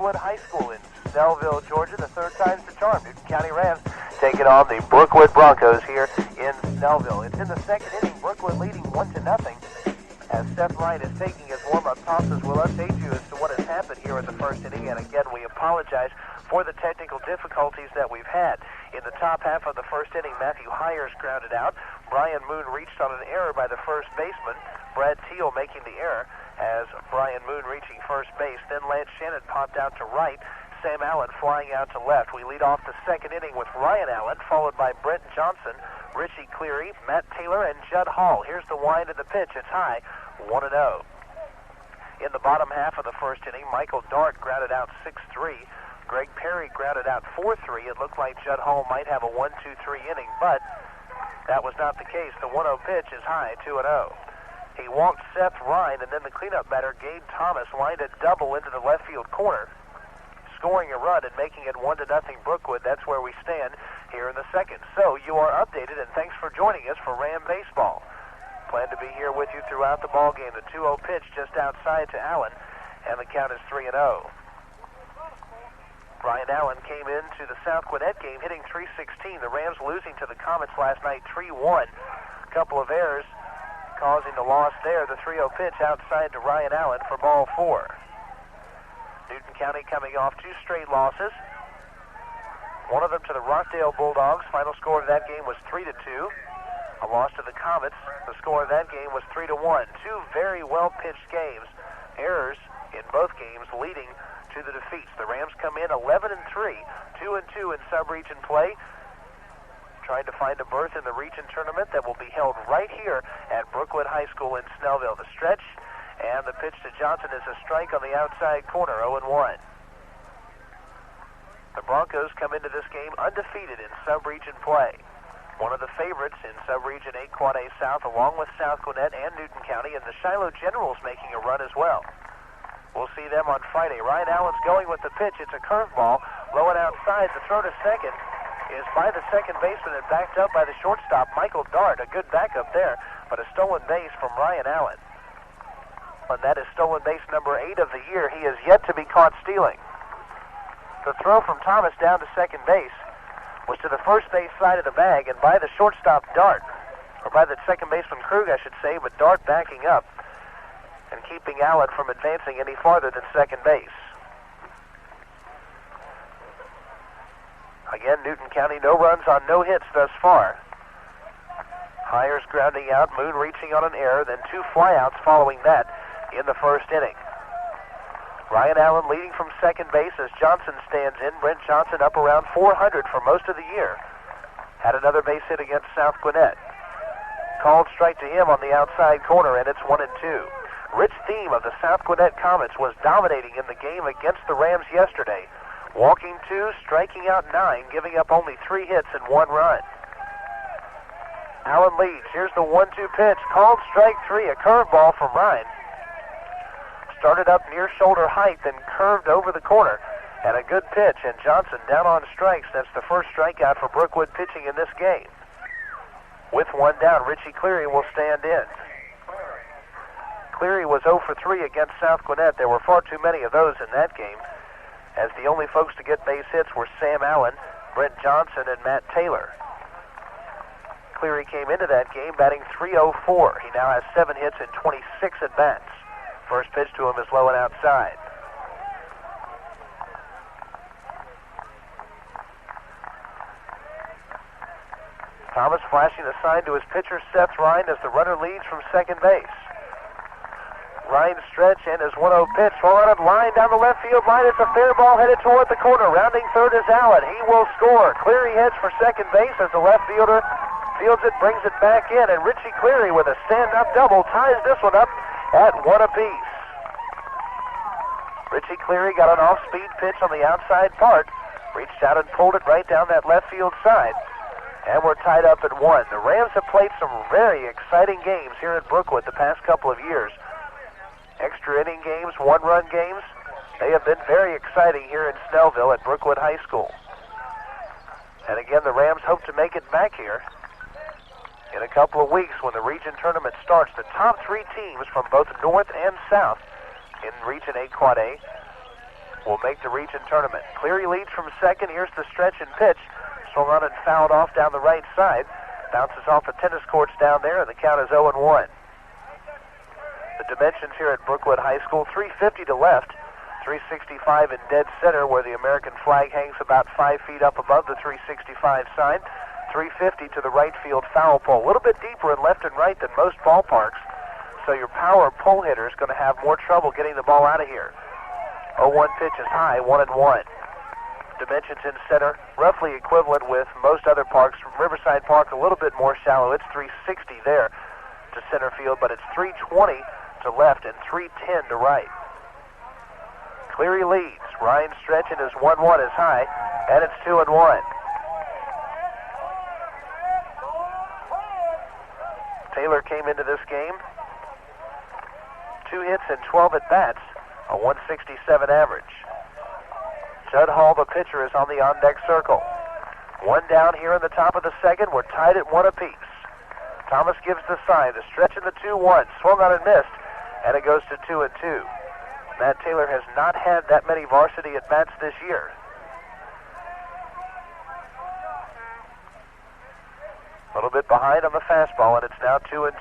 Brookwood High School in Snellville, Georgia. The third time's the charm. Newton County Rams taking on the Brookwood Broncos here in Snellville. It's in the second inning. Brookwood leading 1-0. As Seth Wright is taking his warm-up tosses, we'll update you as to what has happened here in the first inning. And again, we apologize for the technical difficulties that we've had. In the top half of the first inning, Matthew Hires grounded out. Brian Moon reached on an error by the first baseman. Brad Teal making the error as Brian Moon reaching first base. Then Lance Shannon popped out to right. Sam Allen flying out to left. We lead off the second inning with Ryan Allen, followed by Brent Johnson, Richie Cleary, Matt Taylor, and Judd Hall. Here's the wind of the pitch. It's high, 1-0. In the bottom half of the first inning, Michael Dart grounded out 6-3. Greg Perry grounded out 4-3. It looked like Judd Hall might have a 1-2-3 inning, but that was not the case. The 1-0 pitch is high, 2-0. He walked Seth Ryan, and then the cleanup batter, Gabe Thomas, lined a double into the left field corner, scoring a run and making it 1-0 Brookwood. That's where we stand here in the second. So you are updated, and thanks for joining us for Ram Baseball. Plan to be here with you throughout the ball game. The 2-0 pitch just outside to Allen, and the count is 3-0. Brian Allen came into the South Gwinnett game hitting .316. The Rams losing to the Comets last night 3-1. A couple of errors causing the loss there. The 3-0 pitch outside to Ryan Allen for ball 4. Newton County coming off 2 straight losses. One of them to the Rockdale Bulldogs. Final score of that game was 3-2. A loss to the Comets. The score of that game was 3-1. 2 very well-pitched games. Errors in both games leading to the defeats. The Rams come in 11-3, 2-2 in sub-region play, trying to find a berth in the region tournament that will be held right here at Brookwood High School in Snellville. The stretch and the pitch to Johnson is a strike on the outside corner, 0-1. The Broncos come into this game undefeated in sub-region play. One of the favorites in sub-region 8 Quad A South, along with South Gwinnett and Newton County, and the Shiloh Generals making a run as well. We'll see them on Friday. Ryan Allen's going with the pitch. It's a curveball, low and outside. The throw to second is by the second baseman and backed up by the shortstop, Michael Dart. A good backup there, but a stolen base from Ryan Allen. And that is stolen base number 8 of the year. He is yet to be caught stealing. The throw from Thomas down to second base was to the first base side of the bag and by the shortstop Dart, or by the second baseman Krug, I should say, but Dart backing up and keeping Allen from advancing any farther than second base. Again, Newton County, no runs on no hits thus far. Hires grounding out, Moon reaching on an error, then 2 flyouts following that in the first inning. Ryan Allen leading from second base as Johnson stands in. Brent Johnson up around 400 for most of the year. Had another base hit against South Gwinnett. Called strike to him on the outside corner, and it's 1-2. Rich Thiem of the South Gwinnett Comets was dominating in the game against the Rams yesterday. Walking 2, striking out 9, giving up only 3 hits and 1 run. Allen leads. Here's the 1-2 pitch. Called strike 3, a curveball from Ryan. Started up near shoulder height, then curved over the corner. And a good pitch, and Johnson down on strikes. That's the first strikeout for Brookwood pitching in this game. With 1 down, Richie Cleary will stand in. Cleary was 0 for 3 against South Gwinnett. There were far too many of those in that game, as the only folks to get base hits were Sam Allen, Brent Johnson, and Matt Taylor. Cleary came into that game batting .304. He now has 7 hits and 26 at-bats. First pitch to him is low and outside. Thomas flashing the sign to his pitcher, Seth Ryan, as the runner leads from second base. Ryan stretch and his 1-0 pitch. Forward line down the left field line. It's a fair ball headed toward the corner. Rounding third is Allen. He will score. Cleary heads for second base as the left fielder fields it, brings it back in, and Richie Cleary with a stand-up double ties this one up at 1 apiece. Richie Cleary got an off-speed pitch on the outside part, reached out and pulled it right down that left field side, and we're tied up at 1. The Rams have played some very exciting games here at Brookwood the past couple of years. Extra inning games, 1-run games. They have been very exciting here in Snellville at Brookwood High School. And again, the Rams hope to make it back here in a couple of weeks when the region tournament starts. The top 3 teams from both North and South in Region 8 Quad A will make the region tournament. Cleary leads from second. Here's the stretch and pitch. Swung on and fouled off down the right side. Bounces off the tennis courts down there, and the count is 0-1. The dimensions here at Brookwood High School, 350 to left, 365 in dead center where the American flag hangs about 5 feet up above the 365 sign, 350 to the right field foul pole. A little bit deeper in left and right than most ballparks, so your power pull hitter is going to have more trouble getting the ball out of here. 0-1 pitch is high, 1-1. Dimensions in center, roughly equivalent with most other parks. Riverside Park, a little bit more shallow. It's 360 there to center field, but it's 320 to left and 310 to right. Cleary leads. Ryan stretching his 1-1 is high, and it's 2-1. Taylor came into this game 2 hits and 12 at-bats, a 167 average. Judd Hall, the pitcher, is on the on-deck circle. 1 down here in the top of the second. We're tied at 1 apiece. Thomas gives the sign. The stretch in the 2-1. Swung on and missed, and it goes to 2-2. Matt Taylor has not had that many varsity at-bats this year. A little bit behind on the fastball, and it's now 2-2.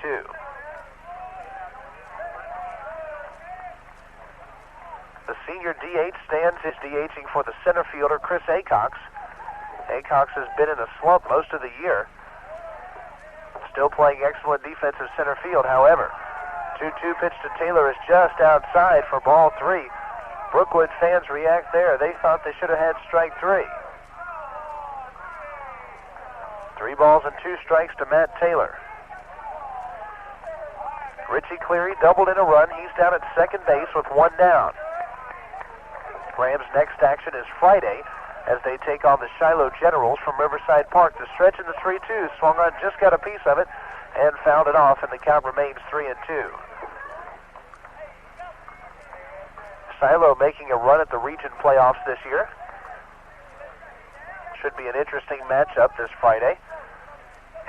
The senior DH stands is DHing for the center fielder, Chris Acox. Acox has been in a slump most of the year. Still playing excellent defensive center field, however. 2-2 pitch to Taylor is just outside for ball 3. Brookwood fans react there. They thought they should have had strike 3. 3 balls and 2 strikes to Matt Taylor. Richie Cleary doubled in a run. He's down at second base with 1 down. Rams' next action is Friday as they take on the Shiloh Generals from Riverside Park. The stretch in the 3-2 swung on, just got a piece of it, and fouled it off, and the count remains 3-2. Shiloh making a run at the region playoffs this year. Should be an interesting matchup this Friday.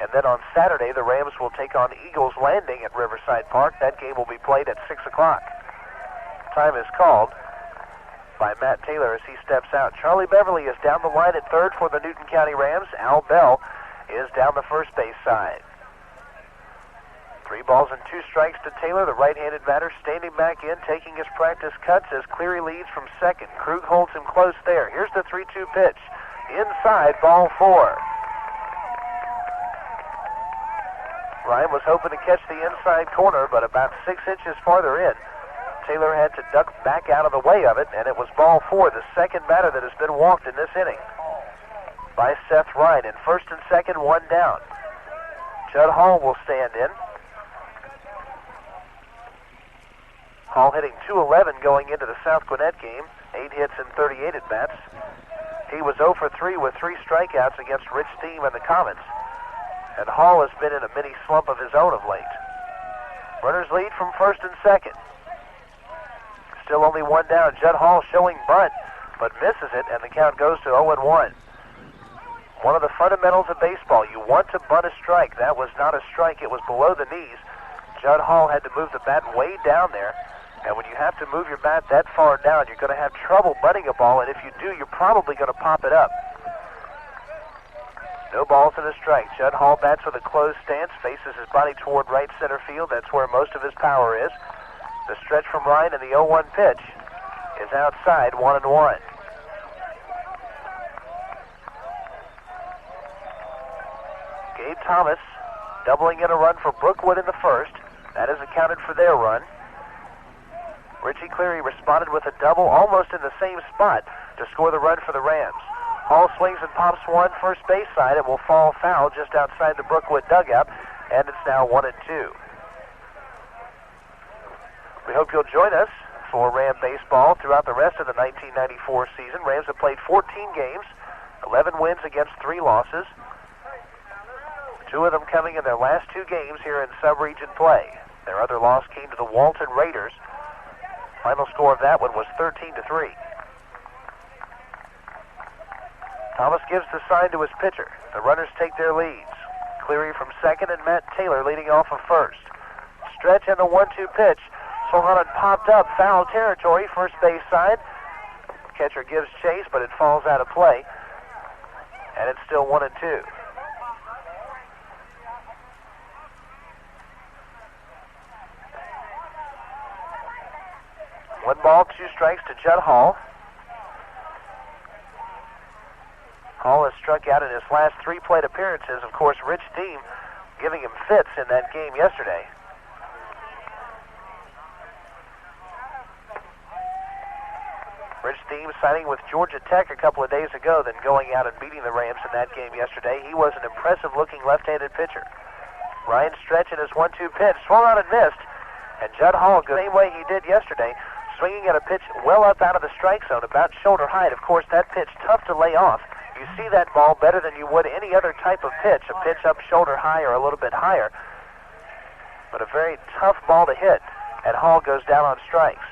And then on Saturday, the Rams will take on Eagles Landing at Riverside Park. That game will be played at 6 o'clock. Time is called by Matt Taylor as he steps out. Charlie Beverly is down the line at third for the Newton County Rams. Al Bell is down the first base side. 3 balls and 2 strikes to Taylor, the right-handed batter, standing back in, taking his practice cuts as Cleary leads from second. Krug holds him close there. Here's the 3-2 pitch. Inside, ball 4. Ryan was hoping to catch the inside corner, but about 6 inches farther in, Taylor had to duck back out of the way of it, and it was ball 4, the second batter that has been walked in this inning by Seth Ryan. In first and second, 1 down. Judd Hall will stand in. Hall hitting .211 going into the South Gwinnett game, 8 hits and 38 at-bats. He was 0 for 3 with 3 strikeouts against Rich Thiem and the Comets, and Hall has been in a mini slump of his own of late. Runners lead from first and second. Still only 1 down. Judd Hall showing bunt, but misses it, and the count goes to 0-1. One of the fundamentals of baseball, you want to bunt a strike. That was not a strike. It was below the knees. Judd Hall had to move the bat way down there, and when you have to move your bat that far down, you're going to have trouble bunting a ball, and if you do, you're probably going to pop it up. No balls and a strike. Judd Hall bats with a closed stance, faces his body toward right center field. That's where most of his power is. The stretch from Ryan and the 0-1 pitch is outside, 1-1. Gabe Thomas doubling in a run for Brookwood in the first. That is accounted for their run. Richie Cleary responded with a double almost in the same spot to score the run for the Rams. Hall swings and pops one first base side. It will fall foul just outside the Brookwood dugout, and it's now 1-2. We hope you'll join us for Ram baseball throughout the rest of the 1994 season. Rams have played 14 games, 11 wins against 3 losses. 2 of them coming in their last 2 games here in sub-region play. Their other loss came to the Walton Raiders. Final score of that one was 13-3. Thomas gives the sign to his pitcher. The runners take their leads. Cleary from second and Matt Taylor leading off of first. Stretch and the 1-2 pitch. Swung on and popped up. Foul territory, first base side. Catcher gives chase, but it falls out of play. And it's still 1-2. One ball, 2 strikes to Judd Hall. Hall has struck out in his last 3 plate appearances. Of course, Rich Deem giving him fits in that game yesterday. Rich Deem signing with Georgia Tech a couple of days ago, then going out and beating the Rams in that game yesterday. He was an impressive-looking left-handed pitcher. Ryan Stretch in his 1-2 pitch, swung out and missed. And Judd Hall goes the same way he did yesterday, swinging at a pitch well up out of the strike zone, about shoulder height. Of course, that pitch tough to lay off. You see that ball better than you would any other type of pitch, a pitch up shoulder high or a little bit higher. But a very tough ball to hit, and Hall goes down on strikes.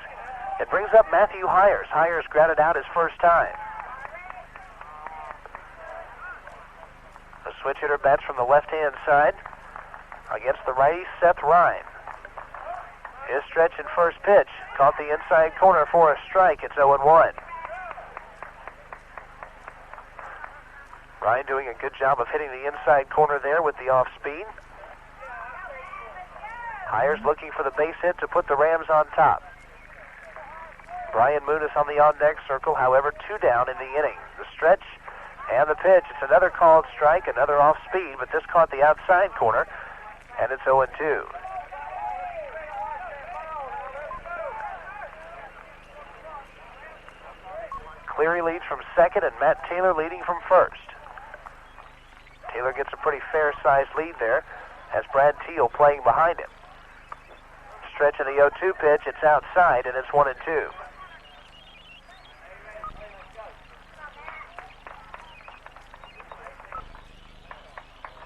It brings up Matthew Hires. Hires grounded out his first time. The switch hitter bats from the left-hand side against the righty, Seth Ryan. His stretch in first pitch caught the inside corner for a strike. It's 0-1. Ryan doing a good job of hitting the inside corner there with the off-speed. Hires looking for the base hit to put the Rams on top. Brian Muniz on the on-deck circle, however, 2 down in the inning. The stretch and the pitch. It's another called strike, another off-speed, but this caught the outside corner, and it's 0-2. Cleary leads from second, and Matt Taylor leading from first. Taylor gets a pretty fair-sized lead there, as Brad Teal playing behind him. Stretch in the 0-2 pitch, it's outside, and it's 1-2.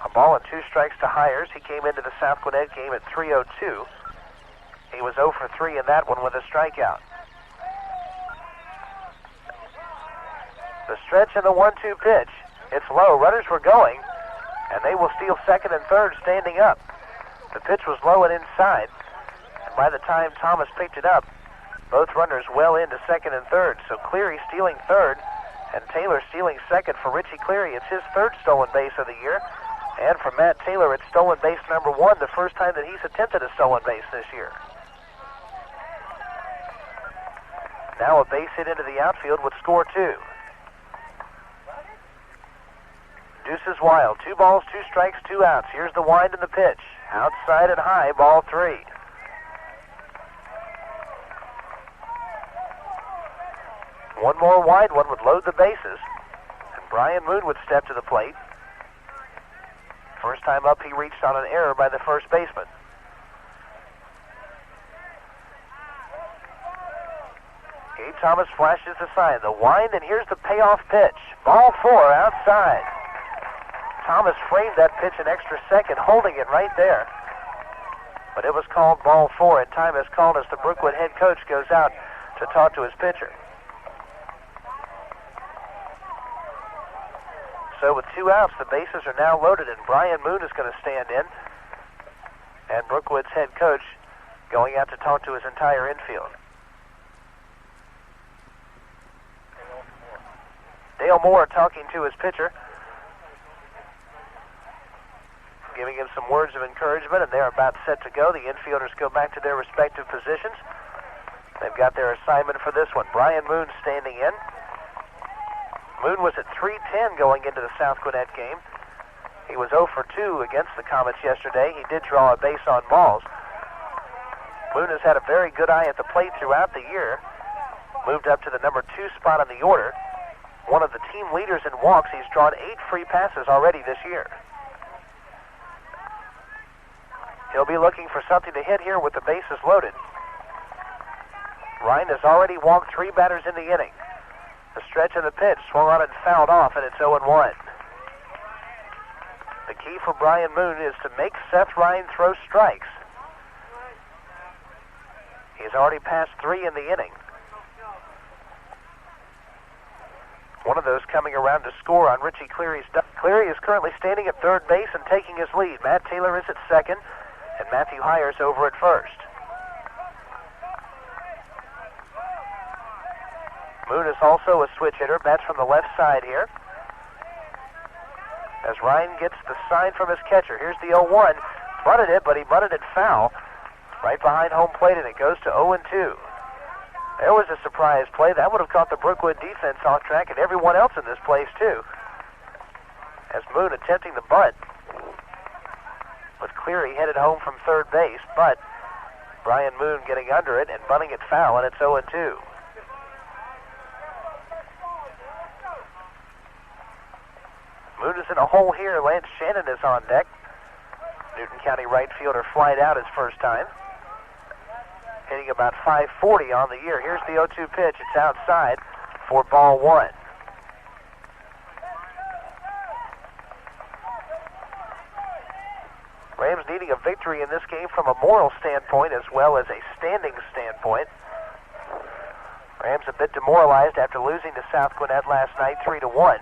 A ball and 2 strikes to Hires. He came into the South Gwinnett game at 3-0-2. He was 0 for 3 in that one with a strikeout. The stretch and the 1-2 pitch. It's low. Runners were going, and they will steal second and third standing up. The pitch was low and inside, and by the time Thomas picked it up, both runners well into second and third. So Cleary stealing third, and Taylor stealing second for Richie Cleary. It's his 3rd stolen base of the year. And for Matt Taylor, it's stolen base number 1, the first time that he's attempted a stolen base this year. Now a base hit into the outfield would score 2. Deuces wild. 2 balls, 2 strikes, 2 outs. Here's the wind and the pitch. Outside and high, ball 3. One more wide one would load the bases. And Brian Moon would step to the plate. First time up, he reached on an error by the first baseman. Gabe Thomas flashes the sign. The wind, and here's the payoff pitch. Ball 4 outside. Thomas framed that pitch an extra second, holding it right there. But it was called ball 4, and time is called as the Brookwood head coach goes out to talk to his pitcher. So with 2 outs, the bases are now loaded, and Brian Moon is going to stand in. And Brookwood's head coach going out to talk to his entire infield. Dale Moore talking to his pitcher, giving him some words of encouragement, and they're about set to go. The infielders go back to their respective positions. They've got their assignment for this one. Brian Moon standing in. Moon was at .310 going into the South Gwinnett game. He was 0 for 2 against the Comets yesterday. He did draw a base on balls. Moon has had a very good eye at the plate throughout the year. Moved up to the number 2 spot on the order. One of the team leaders in walks. He's drawn 8 free passes already this year. He'll be looking for something to hit here with the bases loaded. Ryan has already walked 3 batters in the inning. The stretch of the pitch swung on and fouled off, and it's 0-1. The key for Brian Moon is to make Seth Ryan throw strikes. He's already passed 3 in the inning. One of those coming around to score on Richie Cleary's. Cleary is currently standing at third base and taking his lead. Matt Taylor is at second, and Matthew Hires over at first. Moon is also a switch hitter. Bats from the left side here. As Ryan gets the sign from his catcher. Here's the 0-1. Bunted it, but he bunted it foul. Right behind home plate, and it goes to 0-2. There was a surprise play. That would have caught the Brookwood defense off track and everyone else in this place, too. As Moon attempting the bunt. With Cleary headed home from third base, but Brian Moon getting under it and bunting it foul, and it's 0-2. Moon is in a hole here. Lance Shannon is on deck. Newton County right fielder flied out his first time. Hitting about 540 on the year. Here's the 0-2 pitch. It's outside for ball one. Rams needing a victory in this game from a moral standpoint as well as a standing standpoint. Rams a bit demoralized after losing to South Gwinnett last night 3-1.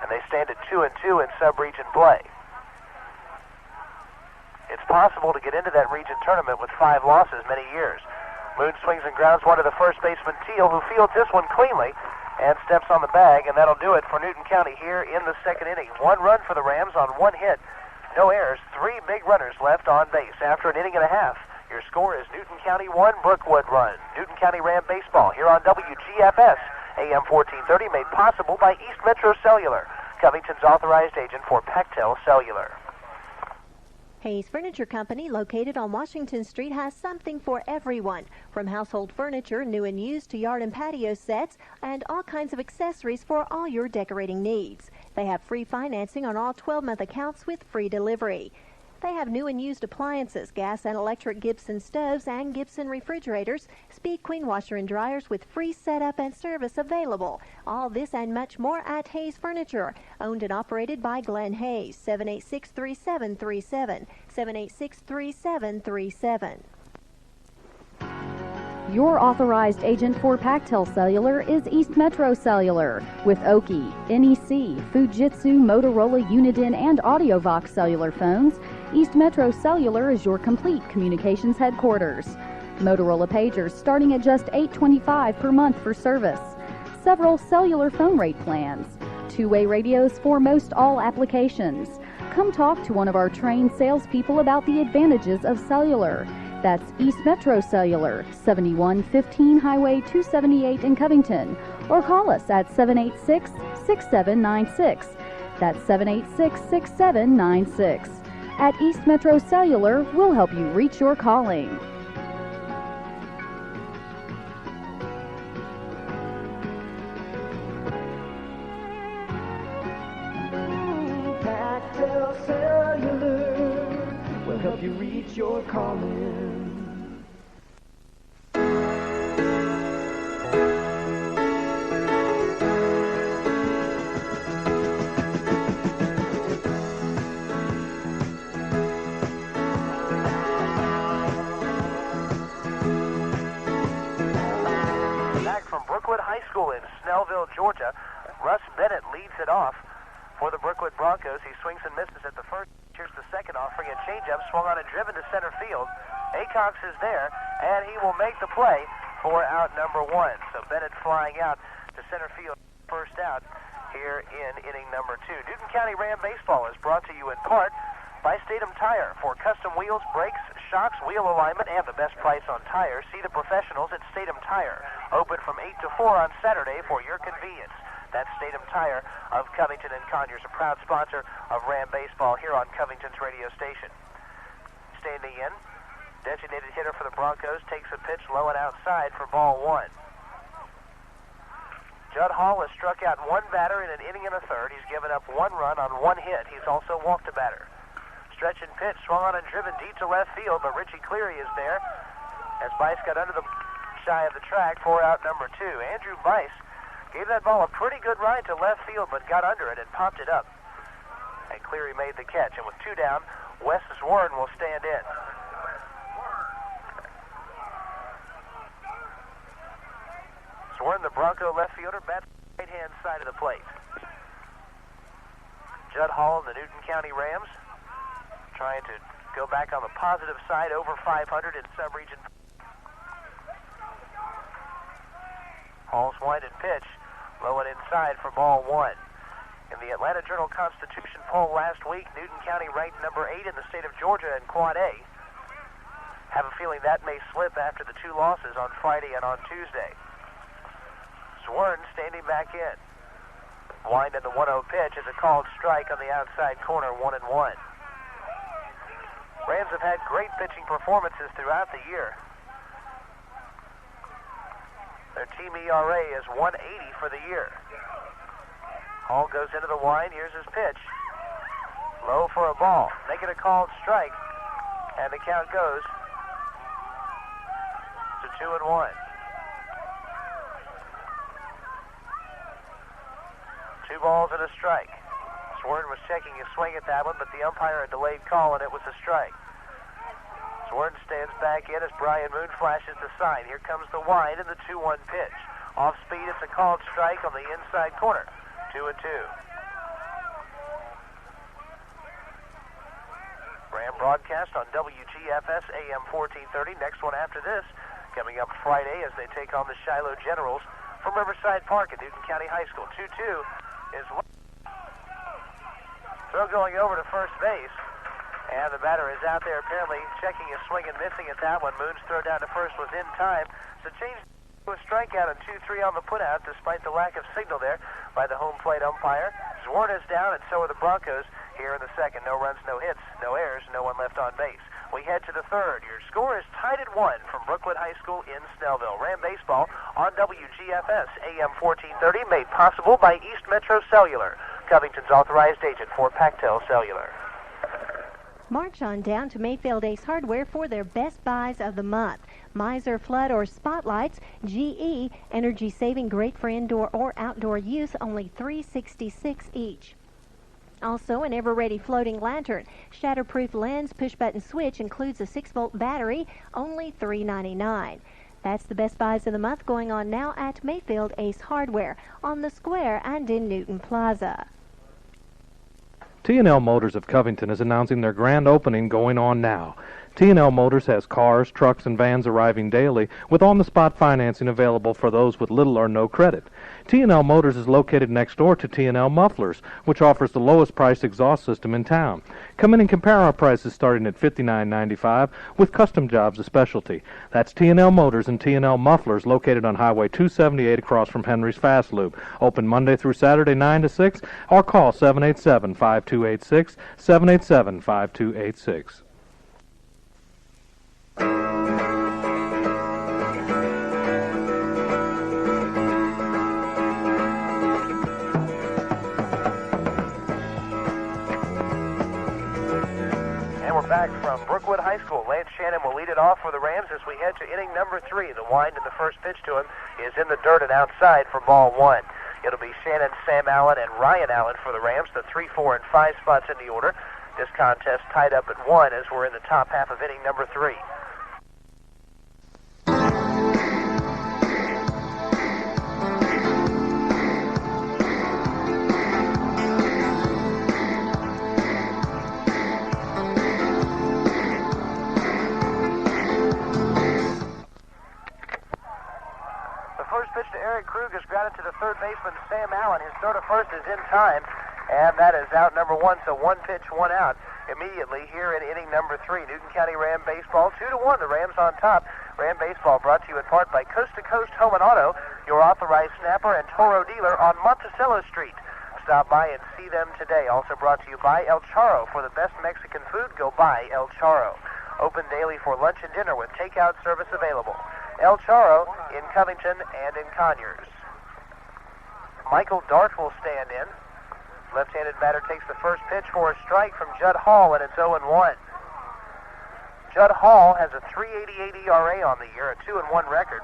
And they stand at 2-2 in sub-region play. It's possible to get into that region tournament with 5 losses many years. Moon swings and grounds one to the first baseman, Teal, who fields this one cleanly and steps on the bag, and that'll do it for Newton County here in the second inning. 1 run for the Rams on 1 hit. No errors, 3 big runners left on base after an inning and a half. Your score is Newton County 1, Brookwood 1. Newton County Ram baseball here on WGFS, AM 1430, made possible by East Metro Cellular, Covington's authorized agent for Pactel Cellular. Hayes Furniture Company, located on Washington Street, has something for everyone. From household furniture, new and used, to yard and patio sets, and all kinds of accessories for all your decorating needs. They have free financing on all 12-month accounts with free delivery. They have new and used appliances, gas and electric Gibson stoves and Gibson refrigerators, Speed Queen washer and dryers with free setup and service available. All this and much more at Hayes Furniture, owned and operated by Glenn Hayes. 786-3737, 786-3737. Your authorized agent for Pactel Cellular is East Metro Cellular. With Oki, NEC, Fujitsu, Motorola, Uniden, and AudioVox cellular phones, East Metro Cellular is your complete communications headquarters. Motorola pagers starting at just $8.25 per month for service. Several cellular phone rate plans. Two-way radios for most all applications. Come talk to one of our trained salespeople about the advantages of cellular. That's East Metro Cellular, 7115 Highway 278 in Covington. Or call us at 786-6796. That's 786-6796. At East Metro Cellular, we'll help you reach your calling. Pactel Cellular will help you reach your calling. Brookwood High School in Snellville, Georgia. Russ Bennett leads it off for the Brookwood Broncos. He swings and misses at the first. Here's the second offering. A changeup swung on and driven to center field. Acox is there, and he will make the play for out number 1. So Bennett flying out to center field, first out here in inning number 2. Newton County Ram Baseball is brought to you in part by Statham Tire. For custom wheels, brakes, shocks, wheel alignment, and the best price on tires, see the professionals at Statham Tire. Open from 8 to 4 on Saturday for your convenience. That's Statham Tire of Covington and Conyers, a proud sponsor of Ram Baseball here on Covington's radio station. Standing in, designated hitter for the Broncos, takes a pitch low and outside for ball 1. Judd Hall has struck out 1 batter in an inning and a third. He's given up 1 run on 1 hit. He's also walked a batter. Stretch and pitch, swung on and driven deep to left field, but Richie Cleary is there as Bice got under the shy of the track for out number 2. Andrew Bice gave that ball a pretty good ride to left field, but got under it and popped it up. And Cleary made the catch. And with 2 down, Wes Warren will stand in. Warren, the Bronco left fielder, bats right-hand side of the plate. Judd Hall and the Newton County Rams trying to go back on the positive side, over 500 in sub-region. Hall's wind and pitch, low and inside for ball one. In the Atlanta Journal-Constitution poll last week, Newton County ranked number 8 in the state of Georgia in Quad A. Have a feeling that may slip after the 2 losses on Friday and on Tuesday. Zwern standing back in. Wind in the 1-0 pitch is a called strike on the outside corner, 1-1. Rams have had great pitching performances throughout the year. Their team ERA is 180 for the year. Hall goes into the wind. Here's his pitch. Low for a ball. Making a called strike. And the count goes to 2-1. 2 balls and a strike. Zwern was checking his swing at that one, but the umpire had delayed call, and it was a strike. Zwern stands back in as Brian Moon flashes the sign. Here comes the wind and the 2-1 pitch. Off speed, it's a called strike on the inside corner. 2-2. Ram broadcast on WGFS AM 1430. Next one after this, coming up Friday as they take on the Shiloh Generals from Riverside Park at Newton County High School. 2-2 is throw going over to first base. And the batter is out there apparently checking his swing and missing at that one. Moon's throw down to first was in time. So change to a strikeout and 2-3 on the putout despite the lack of signal there by the home plate umpire. Zwern is down and so are the Broncos here in the second. No runs, no hits, no errors, no one left on base. We head to the third. Your score is tied at 1 from Brookwood High School in Snellville. Ram baseball on WGFS AM 1430 made possible by East Metro Cellular, Covington's authorized agent for Pactel Cellular. March on down to Mayfield Ace Hardware for their best buys of the month. Miser flood or spotlights, GE, energy saving, great for indoor or outdoor use, only $3.66 each. Also, an ever-ready floating lantern. Shatterproof lens, push-button switch, includes a 6-volt battery, only $3.99. That's the best buys of the month going on now at Mayfield Ace Hardware on the Square and in Newton Plaza. T&L Motors of Covington is announcing their grand opening going on now. T&L Motors has cars, trucks, and vans arriving daily with on-the-spot financing available for those with little or no credit. T&L Motors is located next door to T&L Mufflers, which offers the lowest priced exhaust system in town. Come in and compare our prices starting at $59.95 with custom jobs a specialty. That's T&L Motors and T&L Mufflers located on Highway 278 across from Henry's Fast Loop. Open Monday through Saturday 9 to 6 or call 787-5286, 787-5286. We're back from Brookwood High School. Lance Shannon will lead it off for the Rams as we head to inning number 3. The wind and the first pitch to him is in the dirt and outside for ball 1. It'll be Shannon, Sam Allen, and Ryan Allen for the Rams, the 3, 4, and 5 spots in the order. This contest tied up at 1 as we're in the top half of inning number 3. Pitch to Eric Krug is grounded to the third baseman, Sam Allen. His throw to first is in time, and that is out number 1, so 1 pitch, 1 out. Immediately here in inning number 3, Newton County Ram baseball, 2-1. The Rams on top. Ram baseball brought to you in part by Coast to Coast Home and Auto, your authorized snapper and Toro dealer on Monticello Street. Stop by and see them today. Also brought to you by El Charro. For the best Mexican food, go by El Charro. Open daily for lunch and dinner with takeout service available. El Charro in Covington and in Conyers. Michael Dart will stand in. Left-handed batter takes the first pitch for a strike from Judd Hall, and it's 0-1. Judd Hall has a 3.88 ERA on the year, a 2-1 record.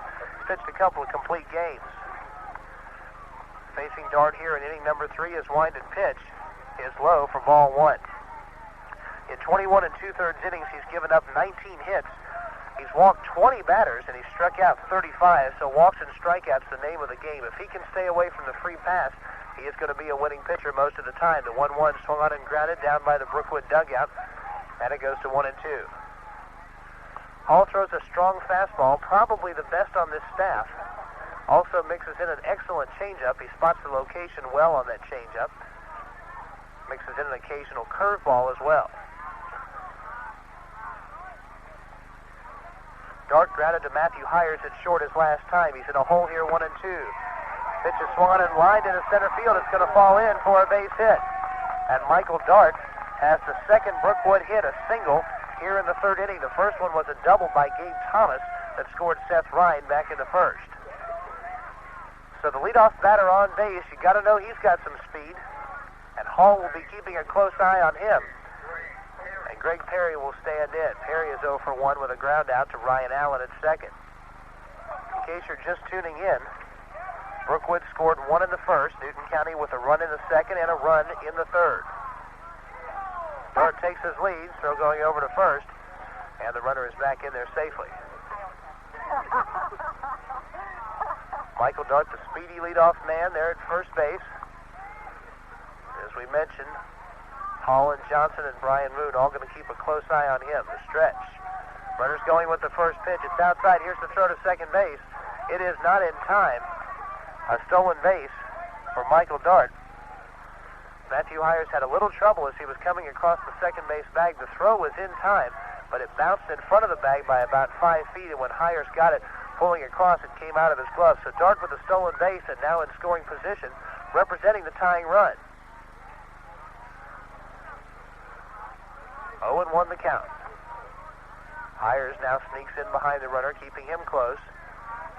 Pitched a couple of complete games. Facing Dart here in inning number 3 is wind and pitch is low for ball 1. In 21 and 2/3 innings, he's given up 19 hits. He's walked 20 batters, and he's struck out 35, so walks and strikeouts the name of the game. If he can stay away from the free pass, he is going to be a winning pitcher most of the time. The 1-1 swung on and grounded down by the Brookwood dugout, and it goes to 1-2. Hall throws a strong fastball, probably the best on this staff. Also mixes in an excellent changeup. He spots the location well on that changeup. Mixes in an occasional curveball as well. Dart grounded to Matthew Hires at short his last time. He's in a hole here, 1-2. Pitch is swung and lined into center field. It's going to fall in for a base hit. And Michael Dart has the second Brookwood hit, a single, here in the third inning. The first one was a double by Gabe Thomas that scored Seth Ryan back in the first. So the leadoff batter on base, you got to know he's got some speed. And Hall will be keeping a close eye on him. And Greg Perry will stand in. Perry is 0 for 1 with a ground out to Ryan Allen at second. In case you're just tuning in, Brookwood scored 1 in the first. Newton County with a run in the second and a run in the third. Dart takes his lead, throw going over to first, and the runner is back in there safely. Michael Dart, the speedy leadoff man there at first base. As we mentioned, Holden, Johnson, and Brian Moon all going to keep a close eye on him. The stretch. Runner's going with the first pitch. It's outside. Here's the throw to second base. It is not in time. A stolen base for Michael Dart. Matthew Hires had a little trouble as he was coming across the second base bag. The throw was in time, but it bounced in front of the bag by about 5 feet, and when Hires got it, pulling across, it came out of his glove. So Dart with a stolen base and now in scoring position, representing the tying run. 0-1 the count. Hires now sneaks in behind the runner, keeping him close.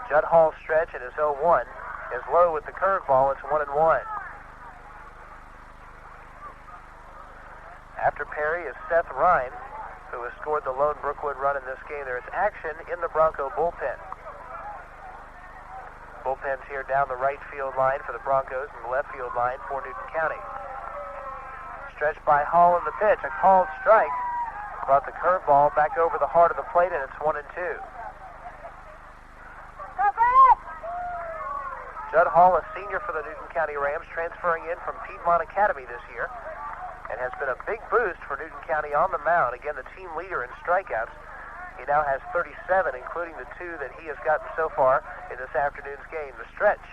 Judd Hall's stretch and his 0-1 is low with the curveball. It's 1-1. After Perry is Seth Ryan, who has scored the lone Brookwood run in this game. There is action in the Bronco bullpen. Bullpen's here down the right field line for the Broncos and the left field line for Newton County. Stretched by Hall in the pitch, a called strike. Brought the curveball back over the heart of the plate, and it's 1-2. Judd Hall, a senior for the Newton County Rams, transferring in from Piedmont Academy this year, and has been a big boost for Newton County on the mound. Again, the team leader in strikeouts. He now has 37, including the 2 that he has gotten so far in this afternoon's game. The stretch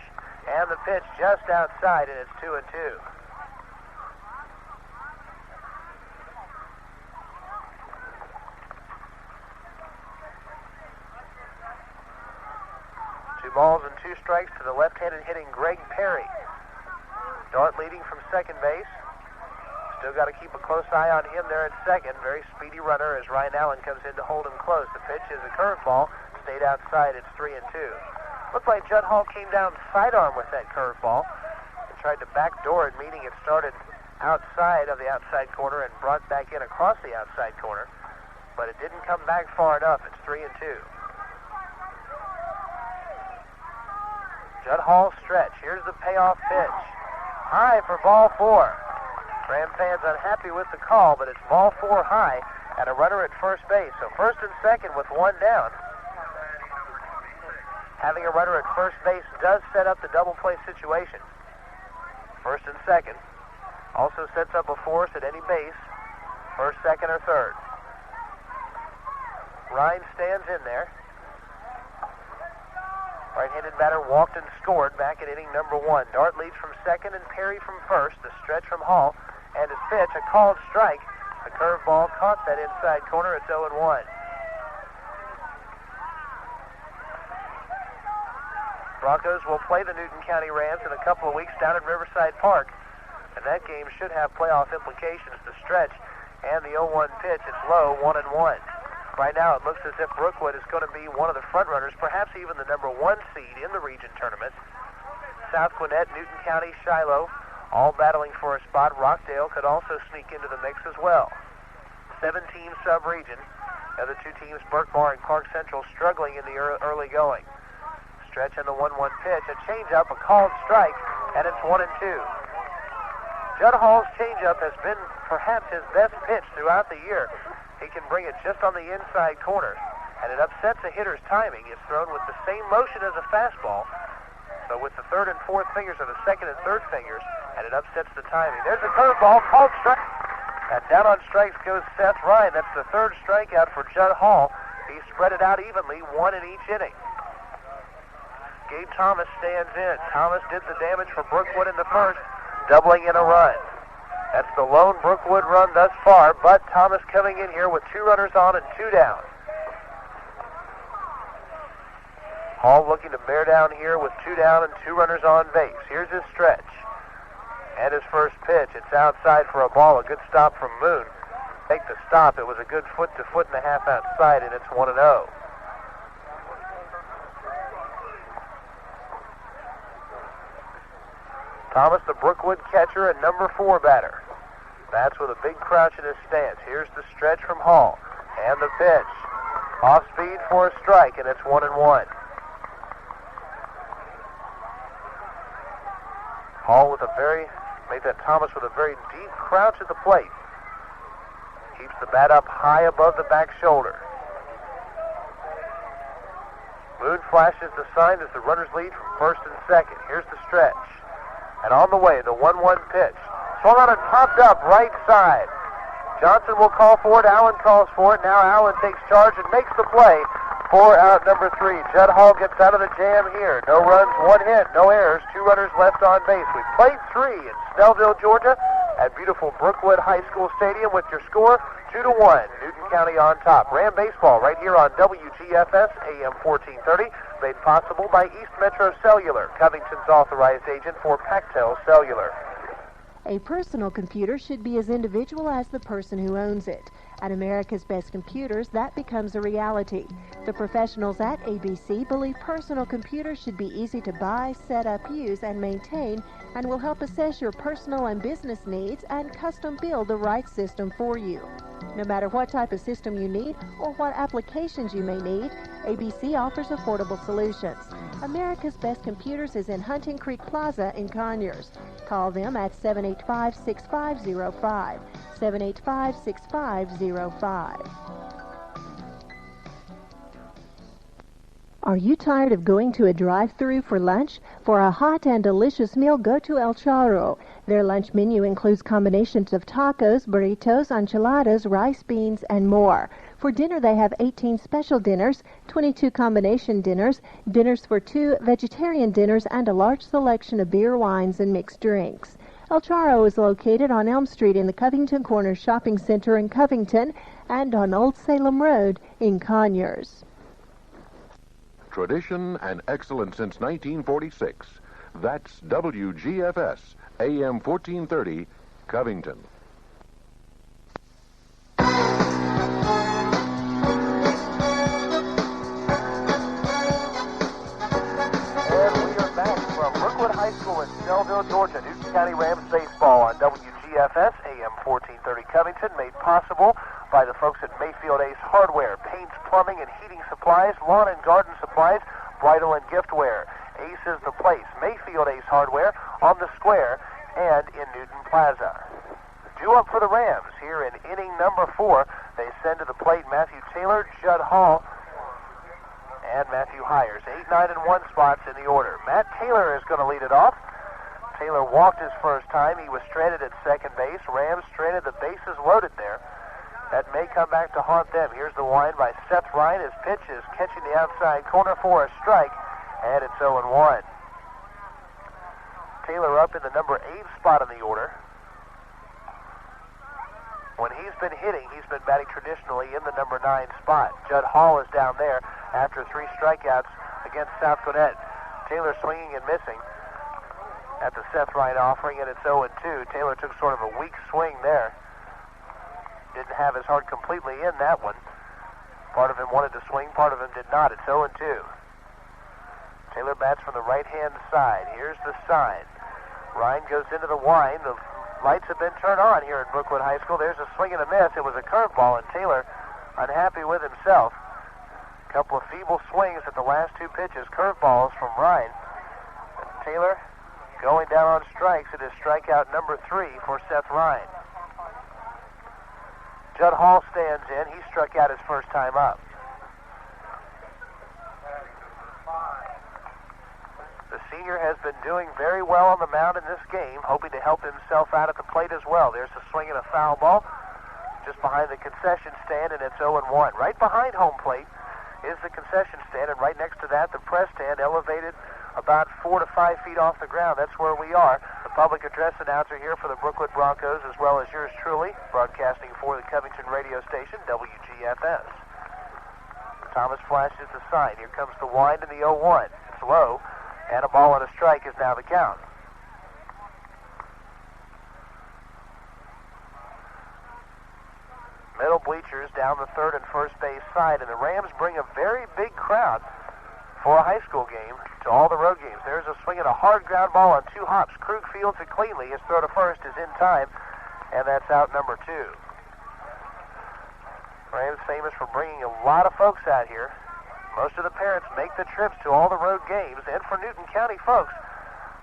and the pitch just outside, and it's 2-2. Balls and 2 strikes to the left-handed hitting Greg Perry. Dart leading from second base. Still got to keep a close eye on him there at second. Very speedy runner as Ryan Allen comes in to hold him close. The pitch is a curveball. Stayed outside. It's 3-2. Looked like Judd Hall came down sidearm with that curveball and tried to backdoor it, meaning it started outside of the outside corner and brought back in across the outside corner. But it didn't come back far enough. It's 3-2. Judd Hall stretch. Here's the payoff pitch. High for ball 4. Ram fans unhappy with the call, but it's ball 4 high and a runner at first base. So first and second with 1 down. Having a runner at first base does set up the double play situation. First and second. Also sets up a force at any base. First, second, or third. Ryan stands in there. Right-handed batter walked and scored back in inning number 1. Dart leads from second and Perry from first. The stretch from Hall and his pitch, a called strike. The curveball caught that inside corner. It's 0-1. Broncos will play the Newton County Rams in a couple of weeks down at Riverside Park. And that game should have playoff implications. The stretch and the 0-1 pitch. It's low, 1-1. Right now, it looks as if Brookwood is going to be one of the front runners, perhaps even the number 1 seed in the region tournament. South Gwinnett, Newton County, Shiloh, all battling for a spot. Rockdale could also sneak into the mix as well. 7-team sub-region. The other 2 teams, Burkmar and Clark Central, struggling in the early going. Stretch and the 1-1 pitch, a changeup, a called strike, and it's 1-2. Judd Hall's changeup has been perhaps his best pitch throughout the year. He can bring it just on the inside corner, and it upsets the hitter's timing. It's thrown with the same motion as a fastball, so with the third and fourth fingers or the second and third fingers, and it upsets the timing. There's a curveball, called strike, and down on strikes goes Seth Ryan. That's the 3rd strikeout for Judd Hall. He spread it out evenly, 1 in each inning. Gabe Thomas stands in. Thomas did the damage for Brookwood in the first, doubling in a run. That's the lone Brookwood run thus far, but Thomas coming in here with 2 runners on and 2 down. Hall looking to bear down here with 2 down and 2 runners on base. Here's his stretch. And his first pitch. It's outside for a ball. A good stop from Moon. Take the stop. It was a good foot to foot and a half outside, and it's 1-0. Thomas, the Brookwood catcher, and number 4 batter. Bats with a big crouch in his stance. Here's the stretch from Hall. And the pitch. Off speed for a strike, and it's 1-1. Hall with made that Thomas with a very deep crouch at the plate. Keeps the bat up high above the back shoulder. Moon flashes the sign as the runners lead from first and second. Here's the stretch. And on the way, the 1-1 pitch. Swung on and popped up right side. Johnson will call for it. Allen calls for it. Now Allen takes charge and makes the play for out number 3. Judd Hall gets out of the jam here. No runs, 1 hit, no errors, 2 runners left on base. We played 3 in Snellville, Georgia at beautiful Brookwood High School Stadium with your score 2-1. Newton County on top. Ram baseball right here on WGFS AM 1430, made possible by East Metro Cellular, Covington's authorized agent for Pactel Cellular. A personal computer should be as individual as the person who owns it. At America's Best Computers, that becomes a reality. The professionals at ABC believe personal computers should be easy to buy, set up, use, and maintain, and will help assess your personal and business needs and custom build the right system for you. No matter what type of system you need or what applications you may need, ABC offers affordable solutions. America's Best Computers is in Hunting Creek Plaza in Conyers. Call them at 785-6505. 785-6505. Are you tired of going to a drive-thru for lunch? For a hot and delicious meal, go to El Charro. Their lunch menu includes combinations of tacos, burritos, enchiladas, rice, beans, and more. For dinner, they have 18 special dinners, 22 combination dinners, dinners for 2, vegetarian dinners, and a large selection of beer, wines, and mixed drinks. El Charro is located on Elm Street in the Covington Corners Shopping Center in Covington and on Old Salem Road in Conyers. Tradition and excellence since 1946. That's WGFS, AM 1430, Covington. Brookwood High School in Snellville, Georgia. Newton County Rams baseball on WGFS, AM 1430 Covington, made possible by the folks at Mayfield Ace Hardware, paints, plumbing, and heating supplies, lawn and garden supplies, bridal and giftware. Ace is the place. Mayfield Ace Hardware on the square and in Newton Plaza. Due up for the Rams here in inning number 4. They send to the plate Matthew Taylor, Judd Hall, and Matthew Hires. 8, 9, and 1 spots in the order. Matt Taylor is going to lead it off. Taylor walked his first time. He was stranded at second base. Rams stranded, the bases loaded there. That may come back to haunt them. Here's the wind by Seth Ryan. His pitch is catching the outside corner for a strike, and it's 0-1. Taylor up in the number 8 spot in the order. When he's been hitting, he's been batting traditionally in the number 9 spot. Judd Hall is down there after 3 strikeouts against South Gwinnett. Taylor swinging and missing at the Seth Ryan offering, and it's 0-2. Taylor took sort of a weak swing there. Didn't have his heart completely in that one. Part of him wanted to swing, part of him did not. It's 0-2. Taylor bats from the right-hand side. Here's the sign. Ryan goes into the wind. The lights have been turned on here at Brookwood High School. There's a swing and a miss. It was a curveball, and Taylor unhappy with himself. A couple of feeble swings at the last 2 pitches. Curveballs from Ryan. Taylor going down on strikes. It is strikeout number 3 for Seth Ryan. Judd Hall stands in. He struck out his first time up. The senior has been doing very well on the mound in this game, hoping to help himself out at the plate as well. There's a swing and a foul ball just behind the concession stand, and it's 0-1. Right behind home plate is the concession stand, and right next to that, the press stand elevated about 4 to 5 feet off the ground. That's where we are. The public address announcer here for the Brookwood Broncos, as well as yours truly, broadcasting for the Covington radio station, WGFS. Thomas flashes the sign. Here comes the wind in the 0-1. It's low, and a ball and a strike is now the count. Middle bleachers down the third and first base side, and the Rams bring a very big crowd for a high school game to all the road games. There's a swing and a hard ground ball on 2 hops. Krug fields it cleanly. His throw to first is in time, and that's out number 2. Rams famous for bringing a lot of folks out here. Most of the parents make the trips to all the road games, and for Newton County folks,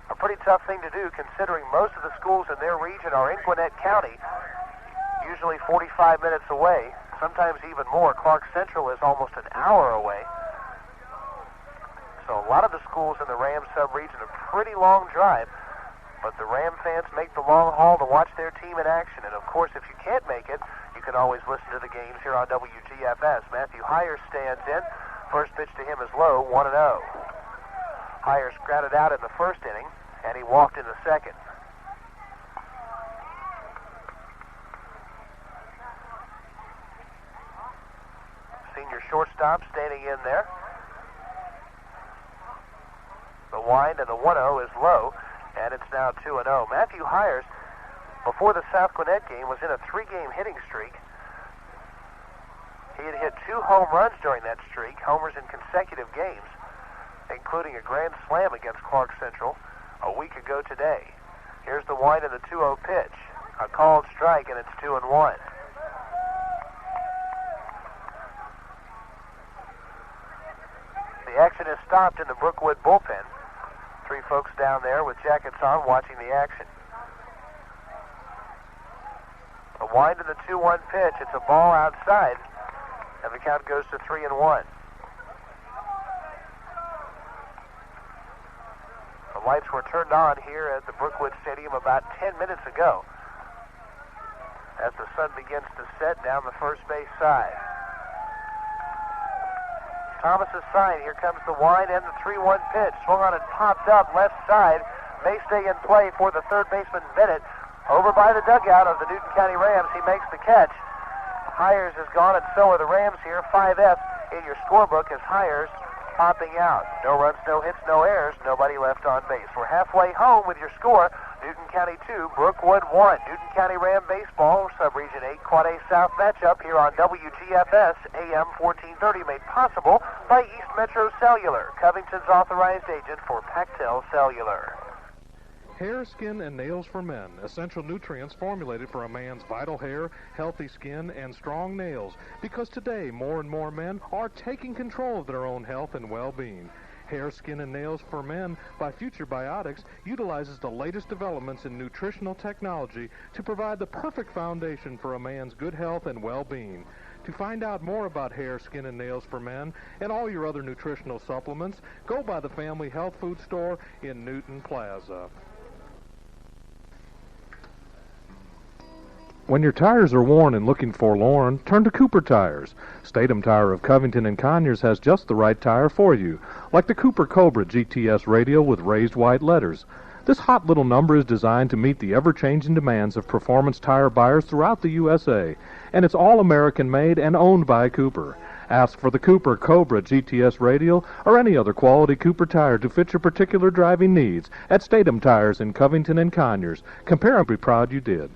a pretty tough thing to do considering most of the schools in their region are in Gwinnett County, usually 45 minutes away, sometimes even more. Clark Central is almost an hour away. So a lot of the schools in the Ram sub-region, a pretty long drive, but the Ram fans make the long haul to watch their team in action. And of course, if you can't make it, you can always listen to the games here on WGFS. Matthew Hires stands in. First pitch to him is low, 1-0. Hires grounded out in the first inning, and he walked in the second. Senior shortstop standing in there. The wind and the 1-0 is low, and it's now 2-0. Matthew Hires, before the South Gwinnett game, was in a 3-game hitting streak. He had hit 2 home runs during that streak, homers in consecutive games, including a grand slam against Clark Central a week ago today. Here's the wind and the 2-0 pitch. A called strike, and it's 2-1. The action is stopped in the Brookwood bullpen. 3 folks down there with jackets on watching the action. A wind and the 2-1 pitch. It's a ball outside, and the count goes to 3-1. The lights were turned on here at the Brookwood Stadium about 10 minutes ago as the sun begins to set down the first base side. Thomas's sign. Here comes the wind and the 3-1 pitch. Swung on and popped up left side. May stay in play for the third baseman Bennett. Over by the dugout of the Newton County Rams. He makes the catch. Hires is gone, and so are the Rams here. 5F in your scorebook as Hires popping out. No runs, no hits, no errors. Nobody left on base. We're halfway home with your score. Newton County 2, Brookwood 1. Newton County Ram baseball, Subregion 8, Quad A South matchup here on WGFS, AM 1430, made possible by East Metro Cellular, Covington's authorized agent for Pactel Cellular. Hair, skin, and nails for men. Essential nutrients formulated for a man's vital hair, healthy skin, and strong nails. Because today, more and more men are taking control of their own health and well-being. Hair, Skin, and Nails for Men by Future Biotics utilizes the latest developments in nutritional technology to provide the perfect foundation for a man's good health and well-being. To find out more about Hair, Skin, and Nails for Men and all your other nutritional supplements, go by the Family Health Food Store in Newton Plaza. When your tires are worn and looking forlorn, turn to Cooper Tires. Statham Tire of Covington and Conyers has just the right tire for you, like the Cooper Cobra GTS radial with raised white letters. This hot little number is designed to meet the ever-changing demands of performance tire buyers throughout the USA, and it's all American made and owned by Cooper. Ask for the Cooper Cobra GTS radial or any other quality Cooper tire to fit your particular driving needs at Statham Tires in Covington and Conyers. Compare and be proud you did.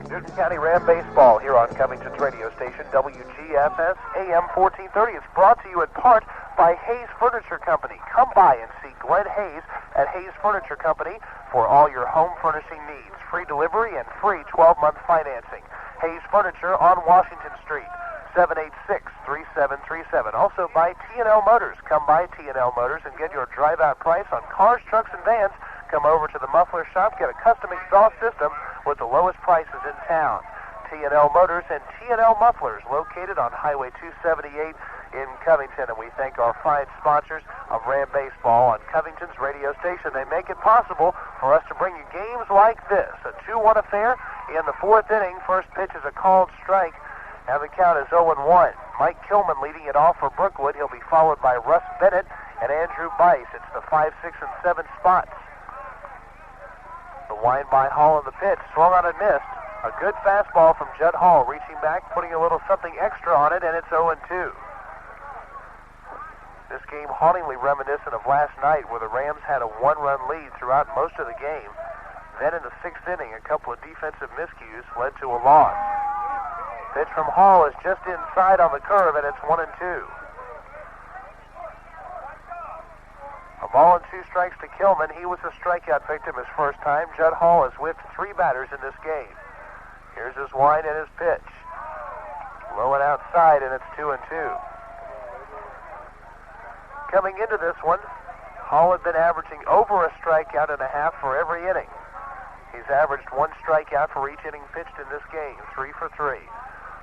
Newton County Ram baseball here on Covington's radio station, WGFS, AM 1430. It's brought to you in part by Hayes Furniture Company. Come by and see Glenn Hayes at Hayes Furniture Company for all your home furnishing needs. Free delivery and free 12-month financing. Hayes Furniture on Washington Street, 786-3737. Also by T&L Motors. Come by T&L Motors and get your drive-out price on cars, trucks, and vans. Come over to the muffler shop, get a custom exhaust system with the lowest prices in town. T&L Motors and T&L Mufflers, located on Highway 278 in Covington. And we thank our fine sponsors of Ram Baseball on Covington's radio station. They make it possible for us to bring you games like this. A 2-1 affair in the 4th inning. First pitch is a called strike, and the count is 0-1. Mike Kilman leading it off for Brookwood. He'll be followed by Russ Bennett and Andrew Bice. It's the 5, 6, and 7 spots. The wind by Hall in the pitch, swung on and missed. A good fastball from Judd Hall, reaching back, putting a little something extra on it, and it's 0-2. This game hauntingly reminiscent of last night, where the Rams had a 1-run lead throughout most of the game. Then in the 6th inning, a couple of defensive miscues led to a loss. Pitch from Hall is just inside on the curve, and it's 1-2. A ball and 2 strikes to Kilman. He was a strikeout victim his first time. Judd Hall has whipped 3 batters in this game. Here's his wind and his pitch. Low and outside, and it's 2-2. Coming into this one, Hall had been averaging over a strikeout and a half for every inning. He's averaged 1 strikeout for each inning pitched in this game, 3 for 3.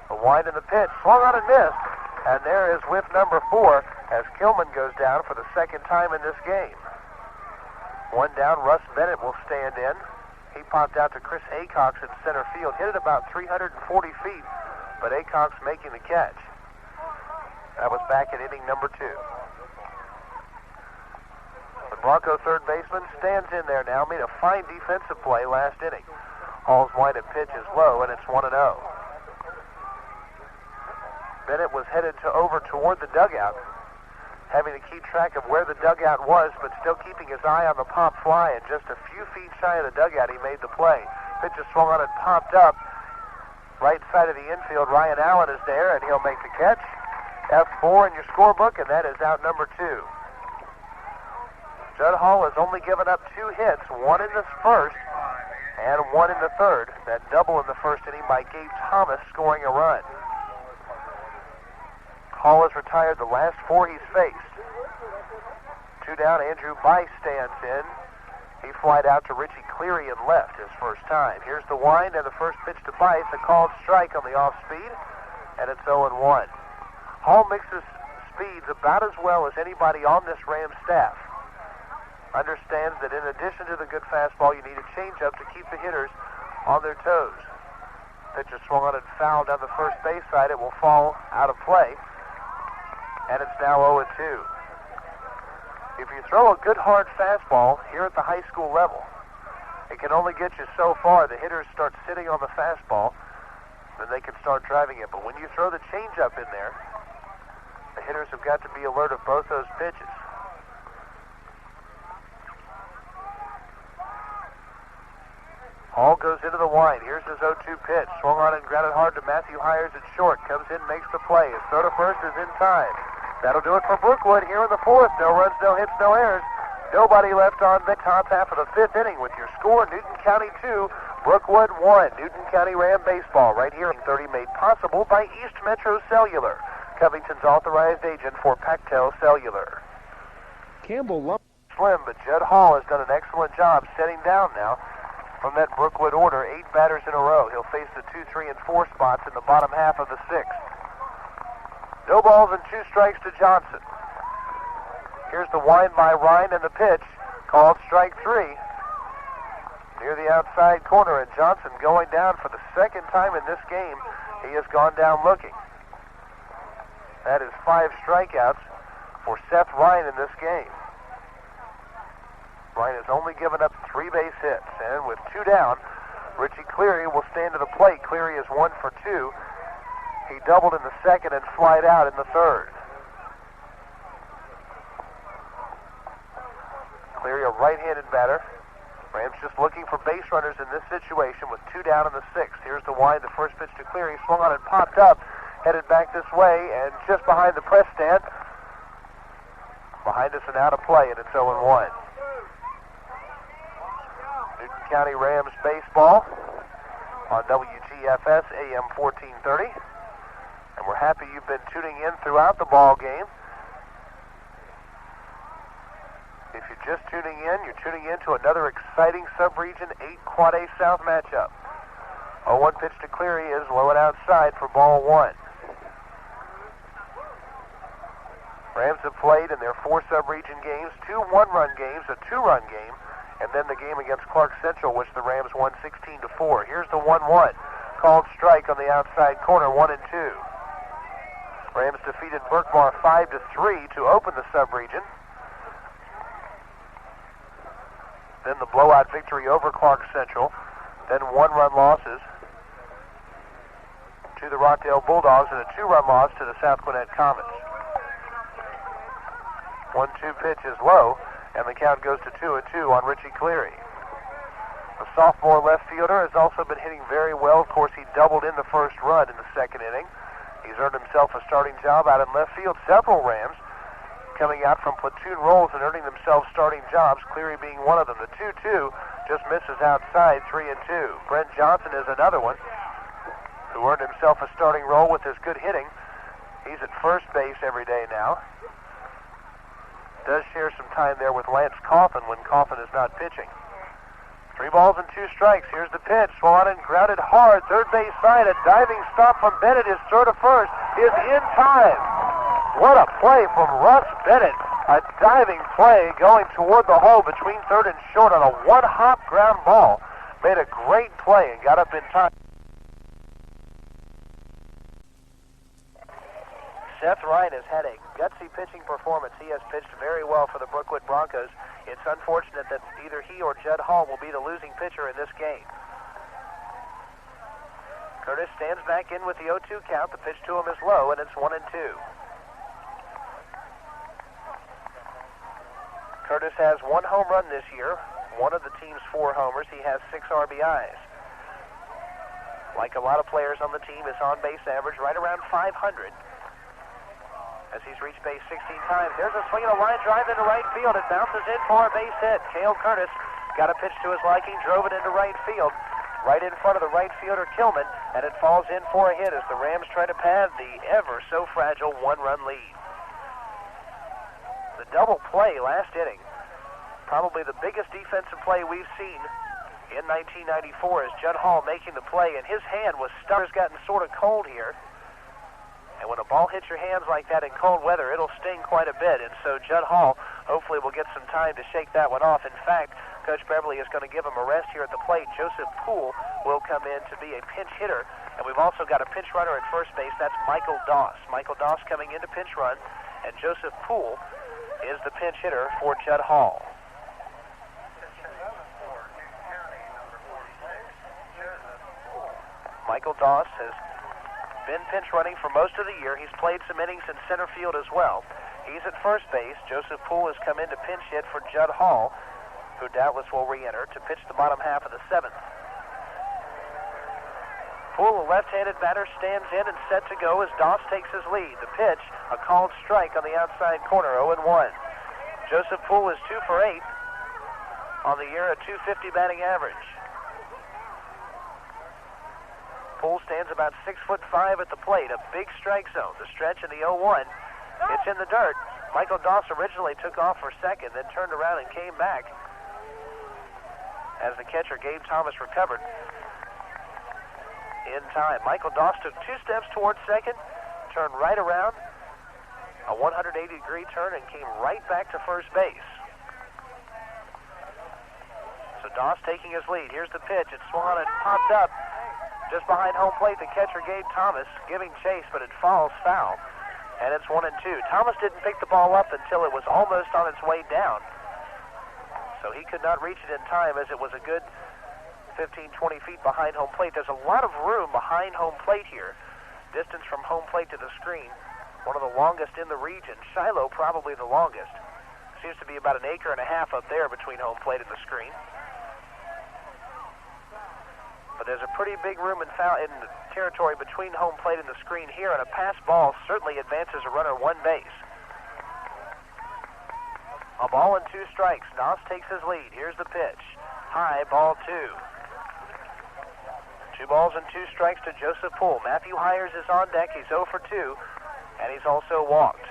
The wind and the pitch, swung on and missed. And there is whiff number 4 as Kilman goes down for the 2nd time in this game. 1 down, Russ Bennett will stand in. He popped out to Chris Acox in center field, hit it about 340 feet, but Acox making the catch. That was back at inning number 2. The Bronco third baseman stands in there now, made a fine defensive play last inning. Hall's wind and pitch is low, and it's 1-0. Bennett was headed over toward the dugout, having to keep track of where the dugout was, but still keeping his eye on the pop fly, and just a few feet shy of the dugout, he made the play. Pitch is swung on and popped up. Right side of the infield, Ryan Allen is there, and he'll make the catch. F4 in your scorebook, and that is out number 2. Judd Hall has only given up 2 hits, 1 in the first and 1 in the third. That double in the first inning by Gabe Thomas scoring a run. Hall has retired the last 4 he's faced. 2 down, Andrew Bice stands in. He flied out to Richie Cleary and left his first time. Here's the wind and the first pitch to Bice, a called strike on the off speed, and it's 0-1. Hall mixes speeds about as well as anybody on this Rams staff. Understands that in addition to the good fastball, you need a changeup to keep the hitters on their toes. Pitch is swung on and fouled down the first base side. It will fall out of play. And it's now 0-2. If you throw a good hard fastball here at the high school level, it can only get you so far. The hitters start sitting on the fastball, then they can start driving it. But when you throw the changeup in there, the hitters have got to be alert of both those pitches. Hall goes into the wind. Here's his 0-2 pitch. Swung on and grounded hard to Matthew Hires at short. Comes in, makes the play. His throw to first is in time. That'll do it for Brookwood here in the 4th. No runs, no hits, no errors. Nobody left on the top half of the 5th inning with your score. Newton County 2, Brookwood 1. Newton County Ram Baseball right here in 30 made possible by East Metro Cellular, Covington's authorized agent for Pactel Cellular. Campbell Slim, but Judd Hall has done an excellent job setting down now from that Brookwood order, 8 batters in a row. He'll face the 2, 3, and 4 spots in the bottom half of the 6th. No balls and 2 strikes to Johnson. Here's the wind by Ryan and the pitch, called strike 3. Near the outside corner, and Johnson going down for the 2nd time in this game. He has gone down looking. That is 5 strikeouts for Seth Ryan in this game. Ryan has only given up 3 base hits, and with 2 down, Richie Cleary will stand to the plate. Cleary is 1 for 2. He doubled in the 2nd and flied out in the 3rd. Cleary, a right-handed batter. Rams just looking for base runners in this situation with 2 down in the 6th. Here's the wind, the first pitch to Cleary, swung on and popped up, headed back this way, and just behind the press stand. Behind us and out of play, and it's 0-1. Newton County Rams baseball on WGFS AM 1430. And we're happy you've been tuning in throughout the ball game. If you're just tuning in, you're tuning in to another exciting sub-region 8 Quad A South matchup. 0-1 pitch to Cleary is low and outside for ball 1. Rams have played in their 4 sub-region games, 2 one-run games, a 2-run game, and then the game against Clark Central, which the Rams won 16-4. Here's the 1-1. Called strike on the outside corner, 1-2. Rams defeated Berkmar 5-3 to open the sub-region. Then the blowout victory over Clark Central. Then 1-run losses to the Rockdale Bulldogs and a 2-run loss to the South Gwinnett Comets. 1-2 pitch is low, and the count goes to 2-2 on Richie Cleary. The sophomore left fielder has also been hitting very well. Of course, he doubled in the first run in the second inning. He's earned himself a starting job out in left field. Several Rams coming out from platoon roles and earning themselves starting jobs, Cleary being one of them. The 2-2 just misses outside, 3-2. Brent Johnson is another one who earned himself a starting role with his good hitting. He's at first base every day now. Does share some time there with Lance Coffin when Coffin is not pitching. 3 balls and 2 strikes. Here's the pitch. Swung and grounded hard. Third base side. A diving stop from Bennett. His throw to first is in time. What a play from Russ Bennett. A diving play going toward the hole between third and short on a one-hop ground ball. Made a great play and got up in time. Seth Ryan has had a gutsy pitching performance. He has pitched very well for the Brookwood Broncos. It's unfortunate that either he or Judd Hall will be the losing pitcher in this game. Curtis stands back in with the 0-2 count. The pitch to him is low, and it's 1-2. Curtis has 1 home run this year, one of the team's 4 homers. He has 6 RBIs. Like a lot of players on the team, his on-base average right around 500. As he's reached base 16 times. There's a swing and a line drive into right field. It bounces in for a base hit. Cale Curtis got a pitch to his liking, drove it into right field, right in front of the right fielder Kilman, and it falls in for a hit as the Rams try to pad the ever so fragile 1-run lead. The double play last inning, probably the biggest defensive play we've seen in 1994, is Judd Hall making the play, and his hand was stuck. It's gotten sort of cold here. And when a ball hits your hands like that in cold weather, it'll sting quite a bit. And so Judd Hall hopefully will get some time to shake that one off. In fact, Coach Beverly is going to give him a rest here at the plate. Joseph Poole will come in to be a pinch hitter. And we've also got a pinch runner at first base. That's Michael Doss. Michael Doss coming in to pinch run. And Joseph Poole is the pinch hitter for Judd Hall. Michael Doss has been pinch running for most of the year. He's played some innings in center field as well. He's at first base. Joseph Poole has come in to pinch hit for Judd Hall, who doubtless will re-enter to pitch the bottom half of the 7th. Poole, a left-handed batter, stands in and set to go as Doss takes his lead. The pitch, a called strike on the outside corner, 0-1. Joseph Poole is 2 for 8 on the year, a .250 batting average. Poole stands about 6'5" at the plate, a big strike zone. The stretch in the 0-1. It's in the dirt. Michael Doss originally took off for second, then turned around and came back as the catcher, Gabe Thomas, recovered in time. Michael Doss took 2 steps towards second, turned right around, a 180-degree turn, and came right back to first base. So Doss taking his lead. Here's the pitch. It's swung on and popped up. Just behind home plate, the catcher, Gabe Thomas, giving chase, but it falls foul, and it's 1-2. Thomas didn't pick the ball up until it was almost on its way down, so he could not reach it in time as it was a good 15, 20 feet behind home plate. There's a lot of room behind home plate here. Distance from home plate to the screen, one of the longest in the region. Shiloh probably the longest. Seems to be about an acre and a half up there between home plate and the screen. But there's a pretty big room in the territory between home plate and the screen here, and a pass ball certainly advances a runner 1 base. A ball and 2 strikes. Doss takes his lead. Here's the pitch. High, ball 2. 2 balls and 2 strikes to Joseph Poole. Matthew Hires is on deck. He's 0 for 2, and he's also walked.